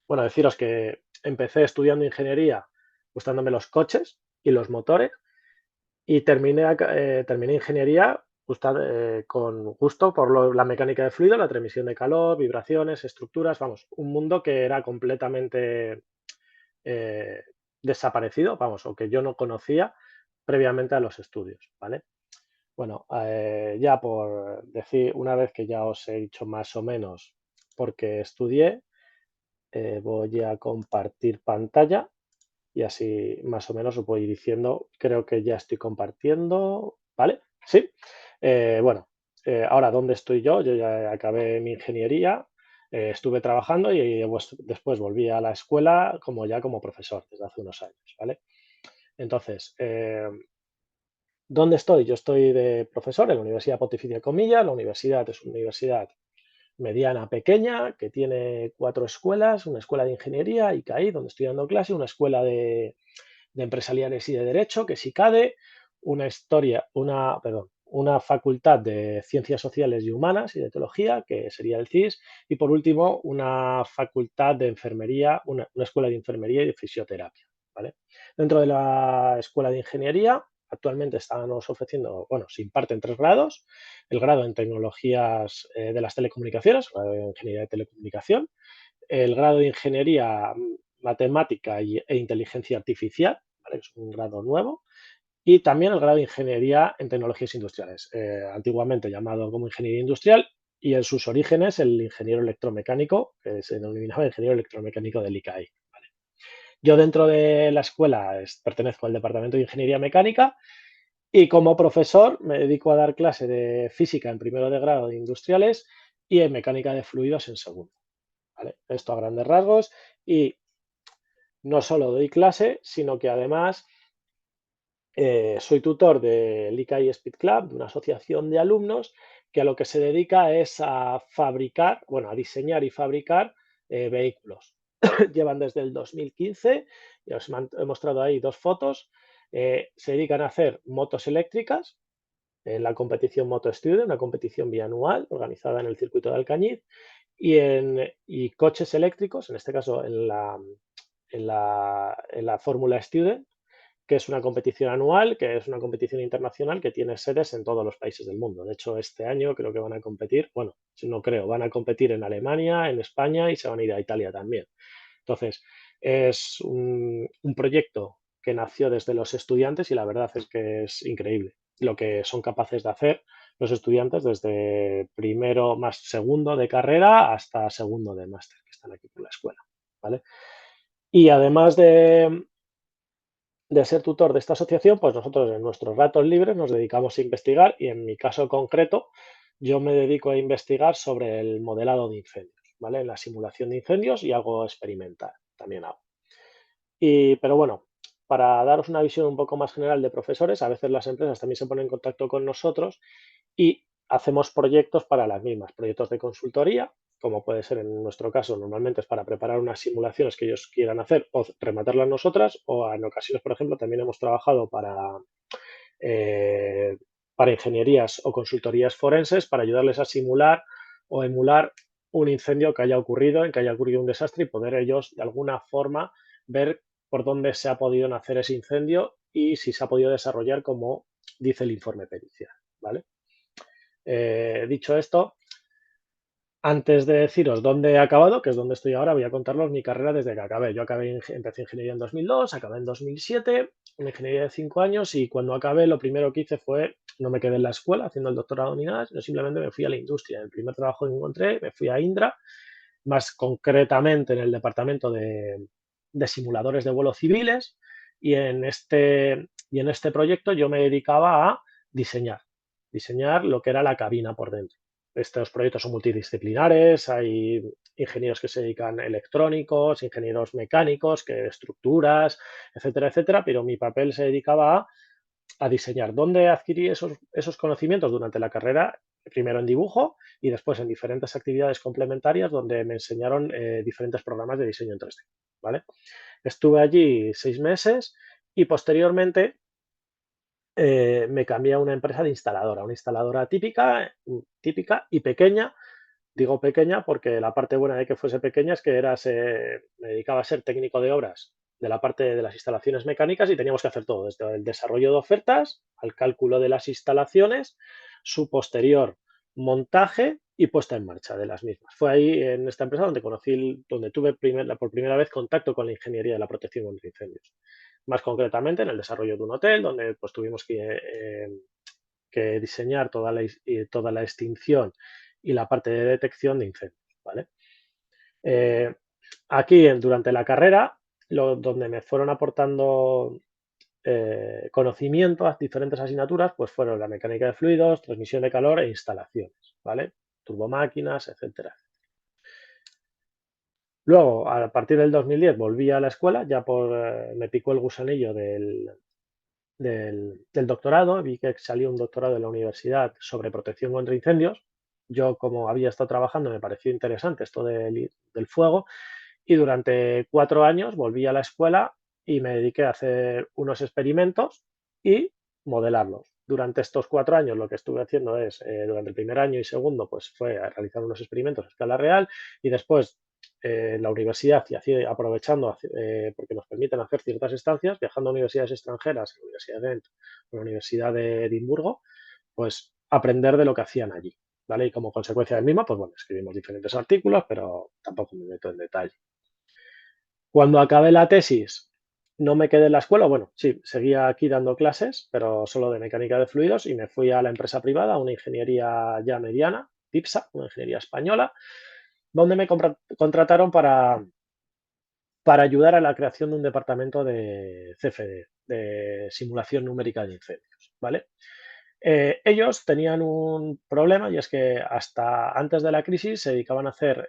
Speaker 4: Bueno, deciros que empecé estudiando ingeniería gustándome los coches, y los motores, y terminé ingeniería con gusto por la mecánica de fluido, la transmisión de calor, vibraciones, estructuras, vamos, un mundo que era completamente eh, desaparecido, vamos, o que yo no conocía previamente a los estudios, ¿vale? Bueno, ya por decir, una vez que ya os he dicho más o menos por qué estudié, voy a compartir pantalla y así más o menos os voy diciendo, creo que ya estoy compartiendo, ¿vale? Sí. Bueno, ahora, ¿dónde estoy yo? Yo ya acabé mi ingeniería, estuve trabajando y después volví a la escuela como profesor desde hace unos años, ¿vale? Entonces, ¿dónde estoy? Yo estoy de profesor en la Universidad Pontificia Comillas. La universidad es una universidad mediana, pequeña, que tiene 4 escuelas, una escuela de ingeniería, ICAI, donde estoy dando clase, una escuela de empresariales y de derecho, que es ICADE, una facultad de ciencias sociales y humanas y de teología, que sería el CIS, y por último, una facultad de enfermería, una escuela de enfermería y de fisioterapia, ¿vale? Dentro de la escuela de ingeniería, actualmente estamos ofreciendo, bueno, se imparten 3 grados: el grado en tecnologías de las telecomunicaciones, el grado de ingeniería de telecomunicación, el grado de ingeniería matemática e inteligencia artificial, ¿vale? Es un grado nuevo, y también el grado de ingeniería en tecnologías industriales, antiguamente llamado como ingeniería industrial, y en sus orígenes el ingeniero electromecánico, que se denominaba ingeniero electromecánico del ICAI. ¿Vale? Yo dentro de la escuela pertenezco al departamento de ingeniería mecánica y como profesor me dedico a dar clase de física en primero de grado de industriales y en mecánica de fluidos en segundo. ¿Vale? Esto a grandes rasgos, y no solo doy clase, sino que además soy tutor del ICAI Speed Club, de una asociación de alumnos que a lo que se dedica es a fabricar, bueno, a diseñar y fabricar vehículos. Llevan desde el 2015, y os he mostrado ahí 2 fotos, se dedican a hacer motos eléctricas en la competición Moto Student, una competición bianual organizada en el circuito de Alcañiz, y coches eléctricos, en este caso en la Fórmula Student, que es una competición anual, que es una competición internacional que tiene sedes en todos los países del mundo. De hecho, este año creo que van a competir, bueno, no creo, van a competir en Alemania, en España, y se van a ir a Italia también. Entonces, es un proyecto que nació desde los estudiantes y la verdad es que es increíble lo que son capaces de hacer los estudiantes desde primero más segundo de carrera hasta segundo de máster, que están aquí por la escuela, ¿vale? Y además de ser tutor de esta asociación, pues nosotros en nuestros ratos libres nos dedicamos a investigar, y en mi caso concreto yo me dedico a investigar sobre el modelado de incendios, ¿vale? La simulación de incendios y algo experimental también hago. Pero bueno, para daros una visión un poco más general de profesores, a veces las empresas también se ponen en contacto con nosotros y hacemos proyectos para las mismas, proyectos de consultoría, como puede ser en nuestro caso, normalmente es para preparar unas simulaciones que ellos quieran hacer o rematarlas nosotras, o en ocasiones, por ejemplo, también hemos trabajado eh, para ingenierías o consultorías forenses para ayudarles a simular o emular un incendio que haya ocurrido, en que haya ocurrido un desastre, y poder ellos de alguna forma ver por dónde se ha podido nacer ese incendio y si se ha podido desarrollar como dice el informe pericial, ¿vale? Dicho esto, antes de deciros dónde he acabado, que es donde estoy ahora, voy a contaros mi carrera desde que acabé. Yo empecé ingeniería en 2002, acabé en 2007, una ingeniería de 5 años, y cuando acabé lo primero que hice fue, no me quedé en la escuela haciendo el doctorado ni nada, sino simplemente me fui a la industria. El primer trabajo que encontré, me fui a Indra, más concretamente en el departamento de simuladores de vuelos civiles, y en este proyecto yo me dedicaba a diseñar lo que era la cabina por dentro. Estos proyectos son multidisciplinares, hay ingenieros que se dedican a electrónicos, ingenieros mecánicos, que estructuras, etcétera, etcétera, pero mi papel se dedicaba a diseñar. ¿Dónde adquirí esos conocimientos? Durante la carrera, primero en dibujo y después en diferentes actividades complementarias donde me enseñaron diferentes programas de diseño en 3D, ¿vale? Estuve allí 6 meses y posteriormente me cambié a una empresa de instaladora, una instaladora típica y pequeña. Digo pequeña porque la parte buena de que fuese pequeña es que me dedicaba a ser técnico de obras la parte de las instalaciones mecánicas y teníamos que hacer todo, desde el desarrollo de ofertas al cálculo de las instalaciones, su posterior montaje y puesta en marcha de las mismas. Fue ahí en esta empresa donde tuve por primera vez contacto con la ingeniería de la protección contra incendios. Más concretamente en el desarrollo de un hotel donde pues tuvimos que diseñar toda la extinción y la parte de detección de incendios, ¿vale? Aquí, durante la carrera, donde me fueron aportando conocimiento a diferentes asignaturas, pues fueron la mecánica de fluidos, transmisión de calor e instalaciones, ¿vale? Turbomáquinas, etcétera. Luego, a partir del 2010, volví a la escuela, me picó el gusanillo del doctorado, vi que salió un doctorado de la universidad sobre protección contra incendios. Yo, como había estado trabajando, me pareció interesante esto del fuego y durante 4 años volví a la escuela y me dediqué a hacer unos experimentos y modelarlos. Durante estos 4 años lo que estuve haciendo es, durante el primer año y segundo, pues fue a realizar unos experimentos a escala real y después en la universidad y así aprovechando, porque nos permiten hacer ciertas estancias, viajando a universidades extranjeras, la Universidad de Ghent o la Universidad de Edimburgo, pues aprender de lo que hacían allí, ¿vale? Y como consecuencia del mismo, pues bueno, escribimos diferentes artículos, pero tampoco me meto en detalle. Cuando acabé la tesis, no me quedé en la escuela, bueno, sí, seguía aquí dando clases, pero solo de mecánica de fluidos y me fui a la empresa privada, a una ingeniería ya mediana, TIPSA, una ingeniería española, donde me contrataron para ayudar a la creación de un departamento de CFD, de simulación numérica de incendios, ¿vale? Ellos tenían un problema y es que hasta antes de la crisis se dedicaban a hacer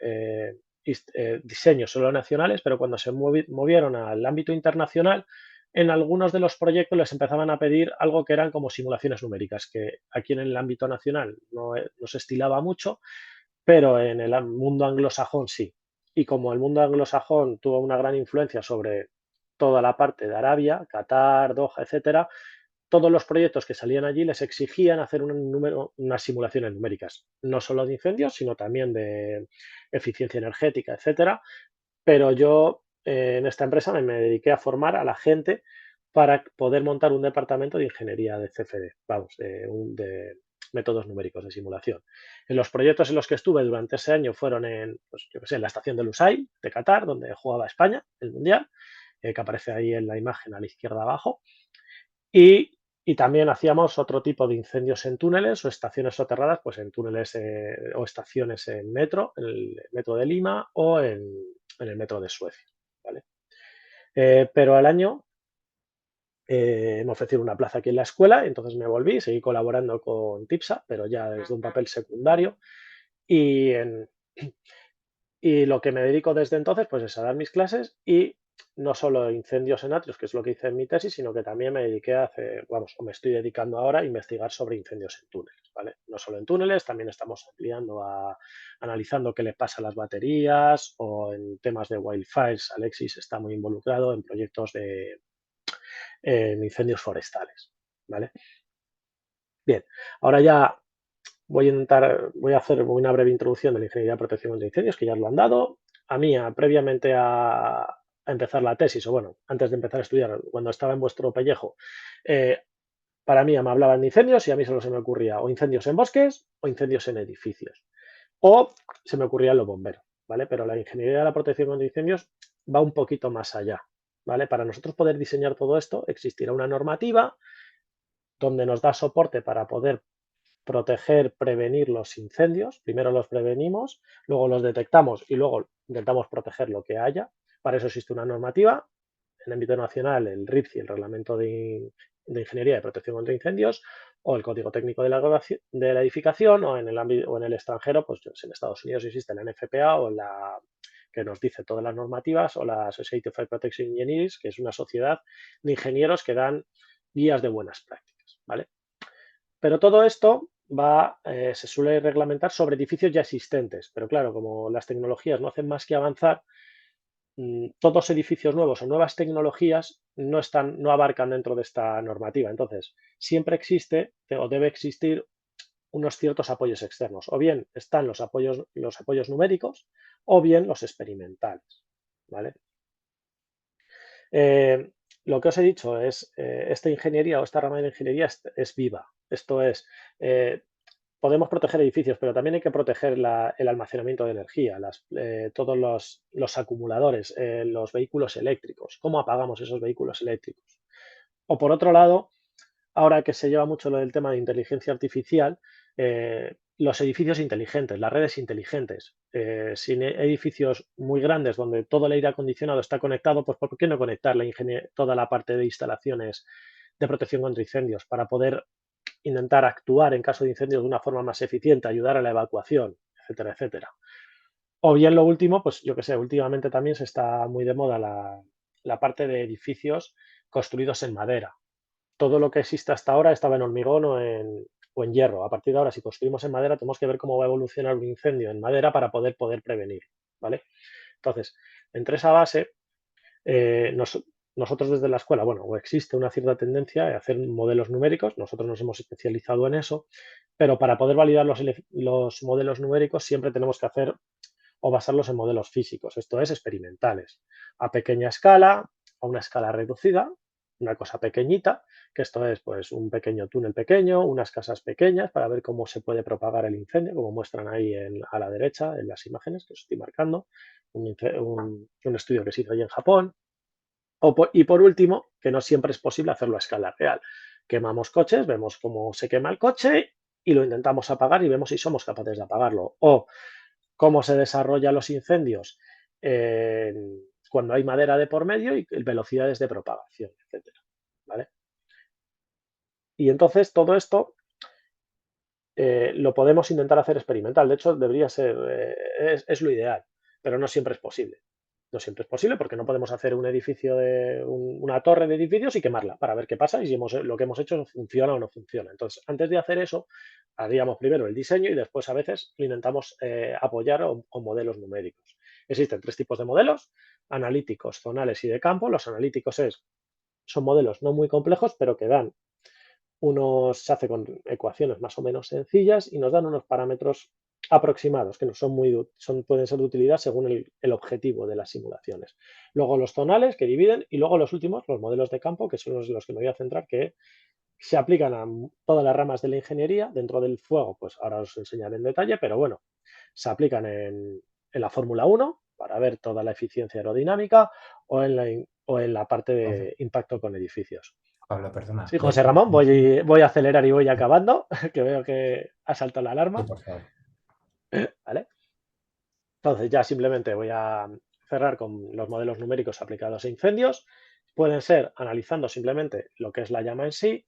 Speaker 4: diseños solo nacionales, pero cuando se movieron al ámbito internacional, en algunos de los proyectos les empezaban a pedir algo que eran como simulaciones numéricas, que aquí en el ámbito nacional no se estilaba mucho, pero en el mundo anglosajón sí. Y como el mundo anglosajón tuvo una gran influencia sobre toda la parte de Arabia, Qatar, Doha, etcétera, todos los proyectos que salían allí les exigían hacer unas simulaciones numéricas, no solo de incendios, sino también de eficiencia energética, etcétera. Pero yo en esta empresa me dediqué a formar a la gente para poder montar un departamento de ingeniería de CFD, vamos, de métodos numéricos de simulación. En los proyectos en los que estuve durante ese año fueron pues, yo qué sé, en la estación de Lusail, de Qatar, donde jugaba España, el Mundial, que aparece ahí en la imagen a la izquierda abajo. Y también hacíamos otro tipo de incendios en túneles o estaciones soterradas, pues en túneles o estaciones en metro, en el metro de Lima o en el metro de Suecia, ¿vale? Pero al año me ofrecieron una plaza aquí en la escuela, entonces me volví, seguí colaborando con TIPSA, pero ya desde un papel secundario. Y, y lo que me dedico desde entonces, pues es a dar mis clases y no solo incendios en atrios, que es lo que hice en mi tesis, sino que también me dediqué a hacer, vamos, o me estoy dedicando ahora a investigar sobre incendios en túneles, ¿vale? No solo en túneles, también estamos ampliando analizando qué le pasa a las baterías o en temas de wildfires. Alexis está muy involucrado en proyectos en incendios forestales, ¿vale? Bien, ahora ya voy a hacer una breve introducción de la ingeniería de protección contra incendios, que ya lo han dado. A mí, previamente a empezar la tesis, o bueno, antes de empezar a estudiar, cuando estaba en vuestro pellejo, para mí me hablaban de incendios y a mí solo se me ocurría o incendios en bosques o incendios en edificios. O se me ocurrían los bomberos, ¿vale? Pero la ingeniería de la protección contra incendios va un poquito más allá, ¿vale? Para nosotros poder diseñar todo esto, existirá una normativa donde nos da soporte para poder proteger, prevenir los incendios. Primero los prevenimos, luego los detectamos y luego intentamos proteger lo que haya. Para eso existe una normativa. En el ámbito nacional, el RIPSI, el Reglamento de Ingeniería de Protección contra Incendios, o el Código Técnico de la Edificación, o en el ámbito, o en el extranjero, pues en Estados Unidos existe la NFPA o la que nos dice todas las normativas, o la Society of Fire Protection Engineers, que es una sociedad de ingenieros que dan guías de buenas prácticas, ¿vale? Pero todo esto se suele reglamentar sobre edificios ya existentes. Pero claro, como las tecnologías no hacen más que avanzar, todos edificios nuevos o nuevas tecnologías no abarcan dentro de esta normativa. Entonces, siempre existe o debe existir unos ciertos apoyos externos. O bien están los apoyos numéricos o bien los experimentales, ¿vale? Lo que os he dicho es, esta ingeniería o esta rama de la ingeniería es viva. Esto es, podemos proteger edificios, pero también hay que proteger el almacenamiento de energía, todos los acumuladores, los vehículos eléctricos. ¿Cómo apagamos esos vehículos eléctricos? O por otro lado, ahora que se lleva mucho lo del tema de inteligencia artificial, los edificios inteligentes, las redes inteligentes. Si edificios muy grandes donde todo el aire acondicionado está conectado, pues ¿por qué no conectar toda la parte de instalaciones de protección contra incendios para poder intentar actuar en caso de incendios de una forma más eficiente, ayudar a la evacuación, etcétera, etcétera? O bien lo último, pues yo que sé, últimamente también se está muy de moda la parte de edificios construidos en madera. Todo lo que existe hasta ahora estaba en hormigón o en hierro. A partir de ahora, si construimos en madera, tenemos que ver cómo va a evolucionar un incendio en madera para poder prevenir, ¿vale? Entonces, entre esa base, nosotros desde la escuela, bueno, o existe una cierta tendencia a hacer modelos numéricos, nosotros nos hemos especializado en eso, pero para poder validar los modelos numéricos siempre tenemos que hacer o basarlos en modelos físicos, esto es, experimentales, a pequeña escala, a una escala reducida, una cosa pequeñita, que esto es pues un pequeño túnel pequeño, unas casas pequeñas para ver cómo se puede propagar el incendio, como muestran ahí a la derecha en las imágenes que os estoy marcando, un estudio que se hizo allí en Japón. Y por último, que no siempre es posible hacerlo a escala real. Quemamos coches, vemos cómo se quema el coche y lo intentamos apagar y vemos si somos capaces de apagarlo. O cómo se desarrollan los incendios cuando hay madera de por medio y velocidades de propagación, etcétera, ¿vale? Y entonces todo esto lo podemos intentar hacer experimental. De hecho, debería ser, es lo ideal, pero no siempre es posible. No siempre es posible porque no podemos hacer un edificio una torre de edificios y quemarla para ver qué pasa y si lo que hemos hecho funciona o no funciona. Entonces, antes de hacer eso, haríamos primero el diseño y después a veces lo intentamos apoyar con modelos numéricos. Existen 3 tipos de modelos: analíticos, zonales y de campo. Los analíticos son modelos no muy complejos, pero que se hace con ecuaciones más o menos sencillas y nos dan unos parámetros aproximados que no pueden ser de utilidad según el objetivo de las simulaciones. Luego los zonales que dividen y luego los últimos, los modelos de campo, que son los que me voy a centrar, que se aplican a todas las ramas de la ingeniería. Dentro del fuego, pues ahora os enseñaré en detalle, pero bueno, se aplican en la Fórmula 1 para ver toda la eficiencia aerodinámica o en la parte de impacto con edificios.
Speaker 2: Pablo, perdona.
Speaker 4: Sí, José Ramón, voy a acelerar y voy acabando, que veo que ha saltado la
Speaker 2: Sí,
Speaker 4: alarma.
Speaker 2: por favor.
Speaker 4: ¿Vale? Entonces ya simplemente voy a cerrar con los modelos numéricos aplicados a incendios. Pueden ser analizando simplemente lo que es la llama en sí.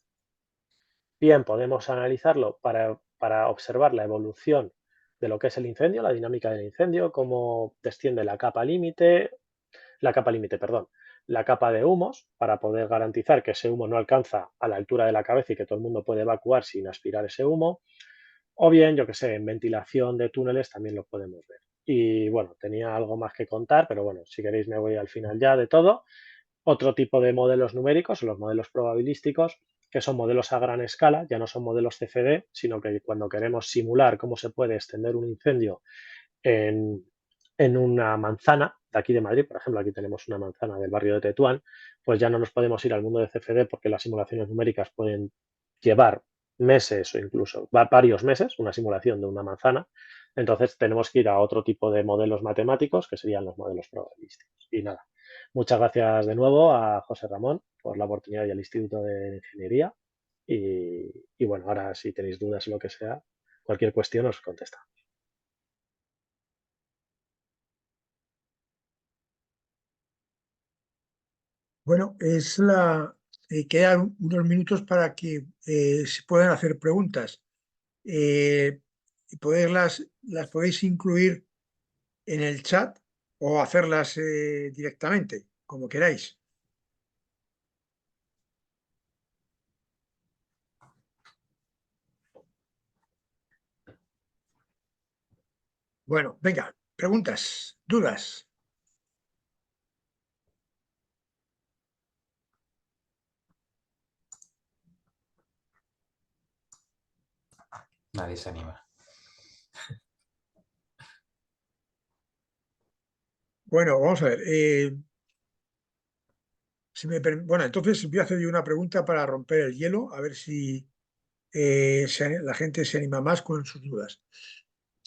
Speaker 4: Bien, podemos analizarlo para observar la evolución de lo que es el incendio, la dinámica del incendio, cómo desciende la capa límite, perdón, la capa de humos, para poder garantizar que ese humo no alcanza a la altura de la cabeza y que todo el mundo puede evacuar sin aspirar ese humo. O bien, yo que sé, en ventilación de túneles también lo podemos ver. Y bueno, tenía algo más que contar, pero bueno, si queréis me voy al final ya de todo. Otro tipo de modelos numéricos son los modelos probabilísticos, que son modelos a gran escala, ya no son modelos CFD, sino que cuando queremos simular cómo se puede extender un incendio en, una manzana de aquí de Madrid, por ejemplo, aquí tenemos una manzana del barrio de Tetuán, pues ya no nos podemos ir al mundo de CFD porque las simulaciones numéricas pueden llevar meses o incluso varios meses, una simulación de una manzana. Entonces tenemos que ir a otro tipo de modelos matemáticos que serían los modelos probabilísticos. Y nada, muchas gracias de nuevo a José Ramón por la oportunidad y al Instituto de Ingeniería. Y bueno, ahora si tenéis dudas o lo que sea, cualquier cuestión os contesta.
Speaker 1: Bueno, quedan unos minutos para que se puedan hacer preguntas. Y las podéis incluir en el chat o hacerlas directamente, como queráis. Bueno, venga, preguntas, dudas.
Speaker 2: Nadie se anima.
Speaker 1: Bueno, vamos a ver. Bueno, entonces voy a hacer yo una pregunta para romper el hielo, a ver si la gente se anima más con sus dudas.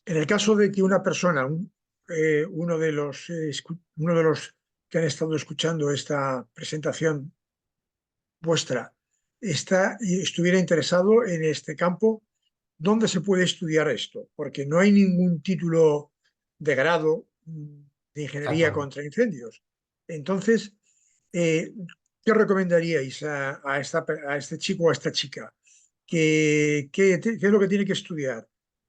Speaker 1: En el caso de que una persona, uno de los que han estado escuchando esta presentación vuestra, estuviera interesado en este campo, ¿dónde se puede estudiar esto? Porque no hay ningún título de grado de ingeniería
Speaker 2: Exacto.
Speaker 1: contra incendios. Entonces, eh, ¿qué recomendaríais a este chico o a esta chica? ¿Qué es lo que tiene que estudiar?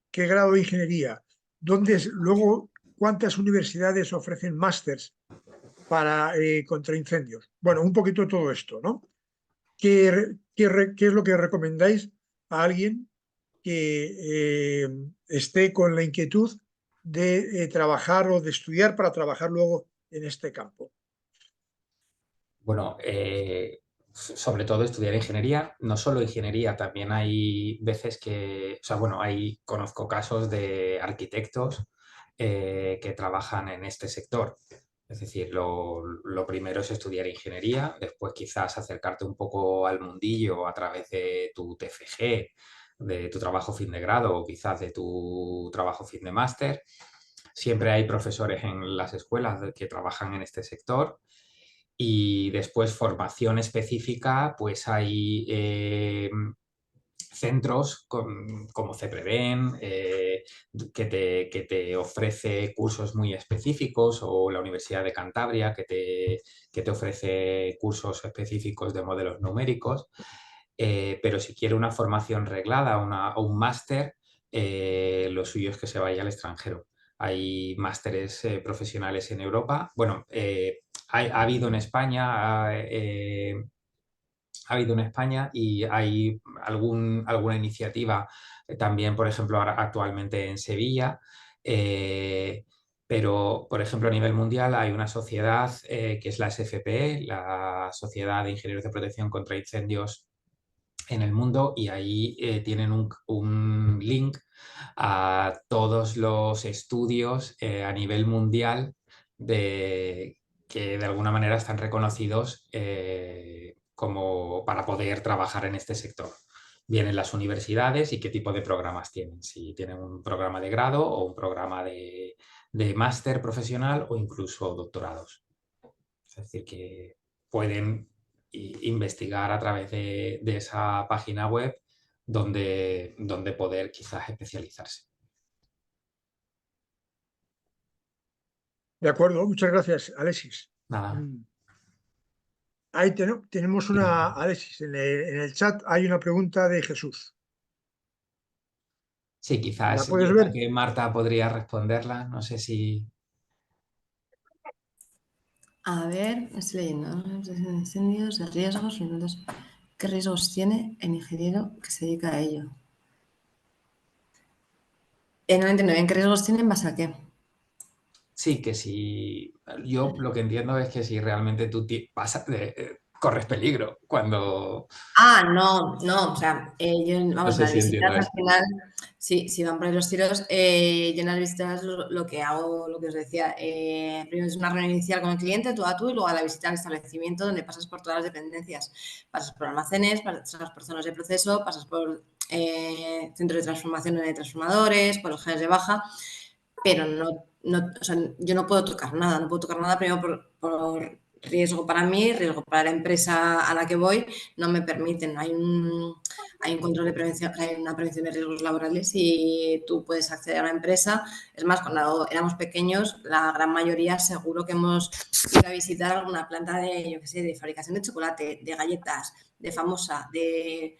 Speaker 1: ¿Qué grado de ingeniería? Luego, ¿cuántas universidades ofrecen másters para contra incendios? Bueno, un poquito todo esto, ¿no? ¿Qué es lo que recomendáis a alguien que esté con la inquietud de trabajar o de estudiar para trabajar luego en este campo?
Speaker 2: Bueno, sobre todo estudiar ingeniería, no solo ingeniería, también hay veces que, o sea, bueno, conozco casos de arquitectos que trabajan en este sector. Es decir, lo primero es estudiar ingeniería, después quizás acercarte un poco al mundillo a través de tu TFG, de tu trabajo fin de grado o quizás de tu trabajo fin de máster. Siempre hay profesores en las escuelas que trabajan en este sector. Y después formación específica, pues hay centros como CEPREVEN, que te ofrece cursos muy específicos, o la Universidad de Cantabria, que te ofrece cursos específicos de modelos numéricos. Pero si quiere una formación reglada o un máster, lo suyo es que se vaya al extranjero. Hay másteres profesionales en Europa. Bueno, ha habido en España, ha habido en España y hay alguna iniciativa también, por ejemplo, ahora, actualmente en Sevilla. Pero, por ejemplo, a nivel mundial hay una sociedad que es la SFPE, la Sociedad de Ingenieros de Protección contra Incendios en el mundo, y ahí tienen un link a todos los estudios a nivel mundial que de alguna manera están reconocidos como para poder trabajar en este sector. Vienen las universidades y qué tipo de programas tienen, si tienen un programa de grado o un programa de máster profesional o incluso doctorados. Es decir, que pueden investigar a través de esa página web donde poder quizás especializarse.
Speaker 1: De acuerdo, muchas gracias, Alexis.
Speaker 2: Nada.
Speaker 1: Ahí tenemos una, Alexis, en el chat hay una pregunta de Jesús.
Speaker 2: Sí,
Speaker 1: ¿La
Speaker 2: quizás yo
Speaker 1: puedes
Speaker 2: creo
Speaker 1: ver?
Speaker 2: que Marta podría responderla. No sé si...
Speaker 3: A ver, estoy leyendo. Incendios, de riesgos, ¿qué riesgos tiene el ingeniero que se dedica a ello? No entiendo bien, ¿qué riesgos tiene en base a qué?
Speaker 2: Sí, que si... Yo lo que entiendo es que si realmente tú corres peligro cuando...
Speaker 3: Ah, no, no, o sea,
Speaker 2: No
Speaker 3: vamos,
Speaker 2: sé
Speaker 3: las
Speaker 2: si entiendo
Speaker 3: visitas al
Speaker 2: eso.
Speaker 3: final, sí, si van por ahí los tiros, yo en las visitas lo que hago, lo que os decía, primero es una reunión inicial con el cliente, tú a tú, y luego a la visita al establecimiento donde pasas por todas las dependencias, pasas por almacenes, pasas por zonas de proceso, pasas por centros de transformación de transformadores, por los genes de baja, pero o sea, yo no puedo tocar nada primero por riesgo para mí, riesgo para la empresa a la que voy, no me permiten. Hay un control de prevención, hay una prevención de riesgos laborales y tú puedes acceder a una empresa. Es más, cuando éramos pequeños, la gran mayoría seguro que hemos ido a visitar alguna planta de, yo qué sé, de fabricación de chocolate, de galletas, de famosa, de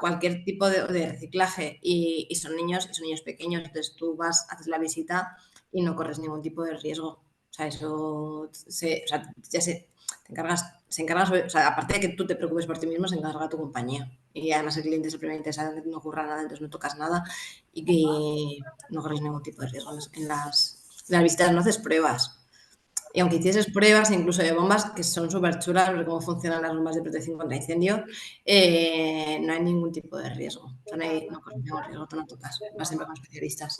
Speaker 3: cualquier tipo de reciclaje y son niños pequeños, entonces tú vas, haces la visita y no corres ningún tipo de riesgo. O sea, eso ya se encarga, o sea, aparte de que tú te preocupes por ti mismo, se encarga tu compañía. Y además el cliente es el primer interesado en que no ocurra nada, entonces no tocas nada y que no corres ningún tipo de riesgo. En las visitas no haces pruebas. Y aunque hicieses pruebas, incluso de bombas, que son súper chulas, ver cómo funcionan las bombas de protección contra incendio, no hay ningún tipo de riesgo. O sea, no corres ningún riesgo, tú no tocas. Vas siempre con especialistas.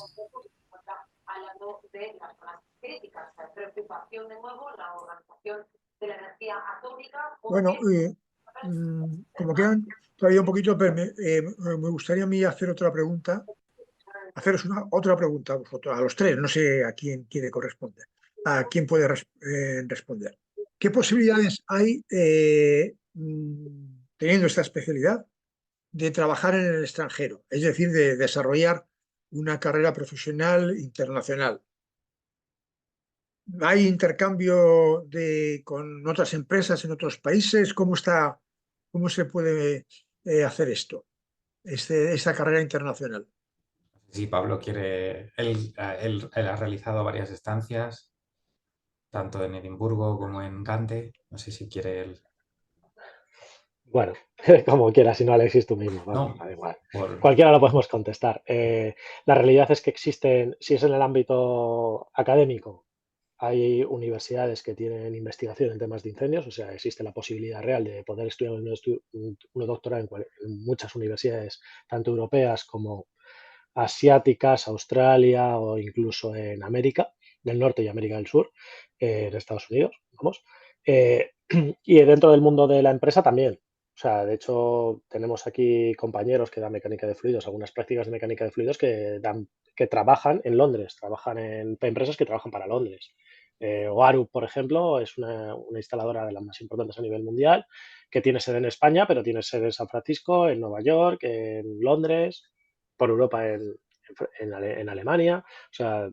Speaker 5: Hablando de las zonas críticas, preocupación de nuevo, la organización
Speaker 1: Bueno, como quedan todavía un poquito, pero me gustaría a mí hacer otra pregunta, haceros otra pregunta a vosotros, a los tres, no sé a quién quiere corresponder, a quién puede responder. ¿Qué posibilidades hay, teniendo esta especialidad, de trabajar en el extranjero? Es decir, de desarrollar una carrera profesional internacional. ¿Hay intercambio con otras empresas en otros países? ¿Cómo se puede hacer esto, esta carrera internacional?
Speaker 2: Sí, Pablo quiere, él ha realizado varias estancias, tanto en Edimburgo como en Gante. No sé si quiere él.
Speaker 4: Bueno, como quieras, si no, Alexis, tú mismo, vamos,
Speaker 2: No,
Speaker 4: da igual.
Speaker 2: por...
Speaker 4: Cualquiera lo podemos contestar. La realidad es que existen, si es en el ámbito académico, hay universidades que tienen investigación en temas de incendios, o sea, existe la posibilidad real de poder estudiar un doctorado en muchas universidades, tanto europeas como asiáticas, Australia o incluso en América del Norte y América del Sur, en Estados Unidos, vamos. Y dentro del mundo de la empresa también. O sea, de hecho, tenemos aquí compañeros que dan mecánica de fluidos, algunas prácticas de mecánica de fluidos que trabajan en Londres, trabajan en empresas que trabajan para Londres. Oaru, por ejemplo, es una instaladora de las más importantes a nivel mundial, que tiene sede en España, pero tiene sede en San Francisco, en Nueva York, en Londres, por Europa en Alemania. O sea,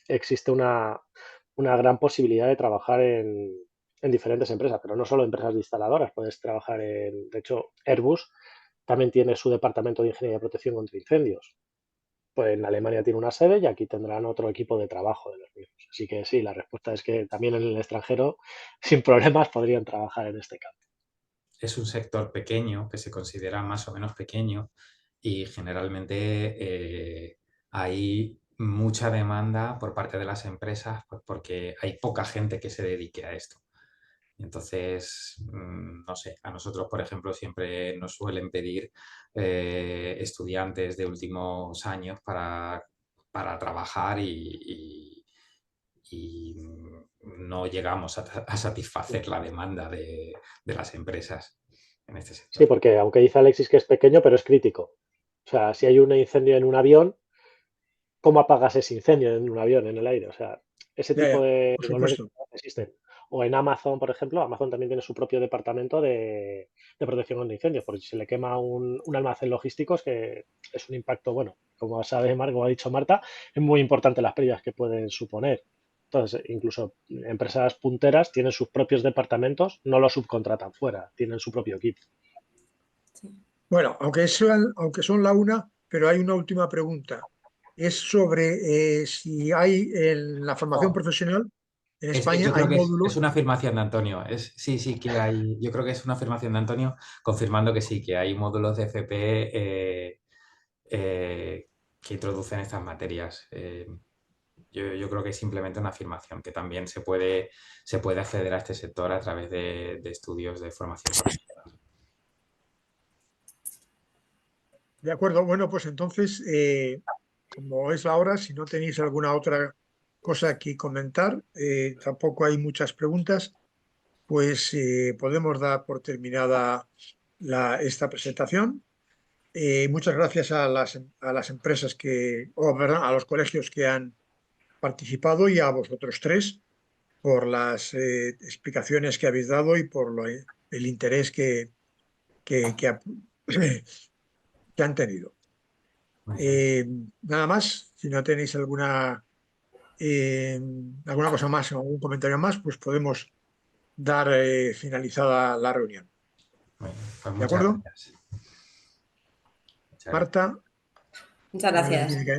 Speaker 4: existe una gran posibilidad de trabajar en diferentes empresas, pero no solo empresas de instaladoras. Puedes trabajar de hecho, Airbus también tiene su departamento de ingeniería de protección contra incendios. Pues en Alemania tiene una sede y aquí tendrán otro equipo de trabajo de los mismos. Así que sí, la respuesta es que también en el extranjero, sin problemas, podrían trabajar en este campo.
Speaker 2: Es un sector pequeño, que se considera más o menos pequeño, y generalmente hay mucha demanda por parte de las empresas, pues porque hay poca gente que se dedique a esto. Entonces, no sé, a nosotros, por ejemplo, siempre nos suelen pedir estudiantes de últimos años para trabajar y no llegamos a satisfacer la demanda de las empresas en este
Speaker 4: Sí,
Speaker 2: sector.
Speaker 4: porque aunque dice Alexis que es pequeño, pero es crítico. O sea, si hay un incendio en un avión, ¿cómo apagas ese incendio en un avión, en el aire? O sea, ese
Speaker 1: Ya,
Speaker 4: tipo
Speaker 1: ya,
Speaker 4: de
Speaker 1: por
Speaker 4: manuales
Speaker 1: supuesto.
Speaker 4: existen. O en Amazon, por ejemplo, Amazon también tiene su propio departamento de protección contra incendios, porque si se le quema un almacén logístico es que es un impacto, bueno, como sabe Marco, como ha dicho Marta, es muy importante las pérdidas que pueden suponer. Entonces, incluso empresas punteras tienen sus propios departamentos, no los subcontratan fuera, tienen su propio equipo.
Speaker 3: Sí.
Speaker 1: Bueno, aunque son la una, pero hay una última pregunta. Es sobre si hay en la formación
Speaker 2: No,
Speaker 1: profesional en España,
Speaker 2: yo
Speaker 1: hay
Speaker 2: creo que es
Speaker 1: módulos.
Speaker 2: una afirmación de Antonio. Sí, sí que hay. Yo creo que es una afirmación de Antonio confirmando que sí, que hay módulos de FP que introducen estas materias. Yo creo que es simplemente una afirmación, que también se puede acceder a este sector a través de estudios de formación profesional.
Speaker 1: De acuerdo, bueno, pues entonces, como es la hora, si no tenéis alguna otra cosa que comentar, tampoco hay muchas preguntas, pues podemos dar por terminada esta presentación. Muchas gracias a las empresas perdón, a los colegios que han participado y a vosotros tres por las explicaciones que habéis dado y por el interés que que han tenido.
Speaker 2: Muy bien.
Speaker 1: Nada más, si no tenéis alguna cosa más o algún comentario más, pues podemos dar finalizada la reunión.
Speaker 2: Muy bien. Pues
Speaker 1: ¿De
Speaker 2: muchas
Speaker 1: acuerdo?
Speaker 2: gracias. Muchas gracias.
Speaker 1: Marta,
Speaker 3: Muchas
Speaker 1: no sé si
Speaker 3: gracias.
Speaker 1: tiene que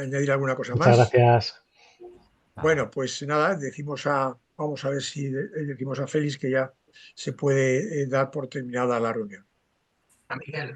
Speaker 1: añadir alguna cosa
Speaker 4: Muchas
Speaker 1: más.
Speaker 4: gracias.
Speaker 2: Nada.
Speaker 1: Bueno, pues nada, vamos a ver si decimos a Félix que ya se puede dar por terminada la reunión. A Miguel.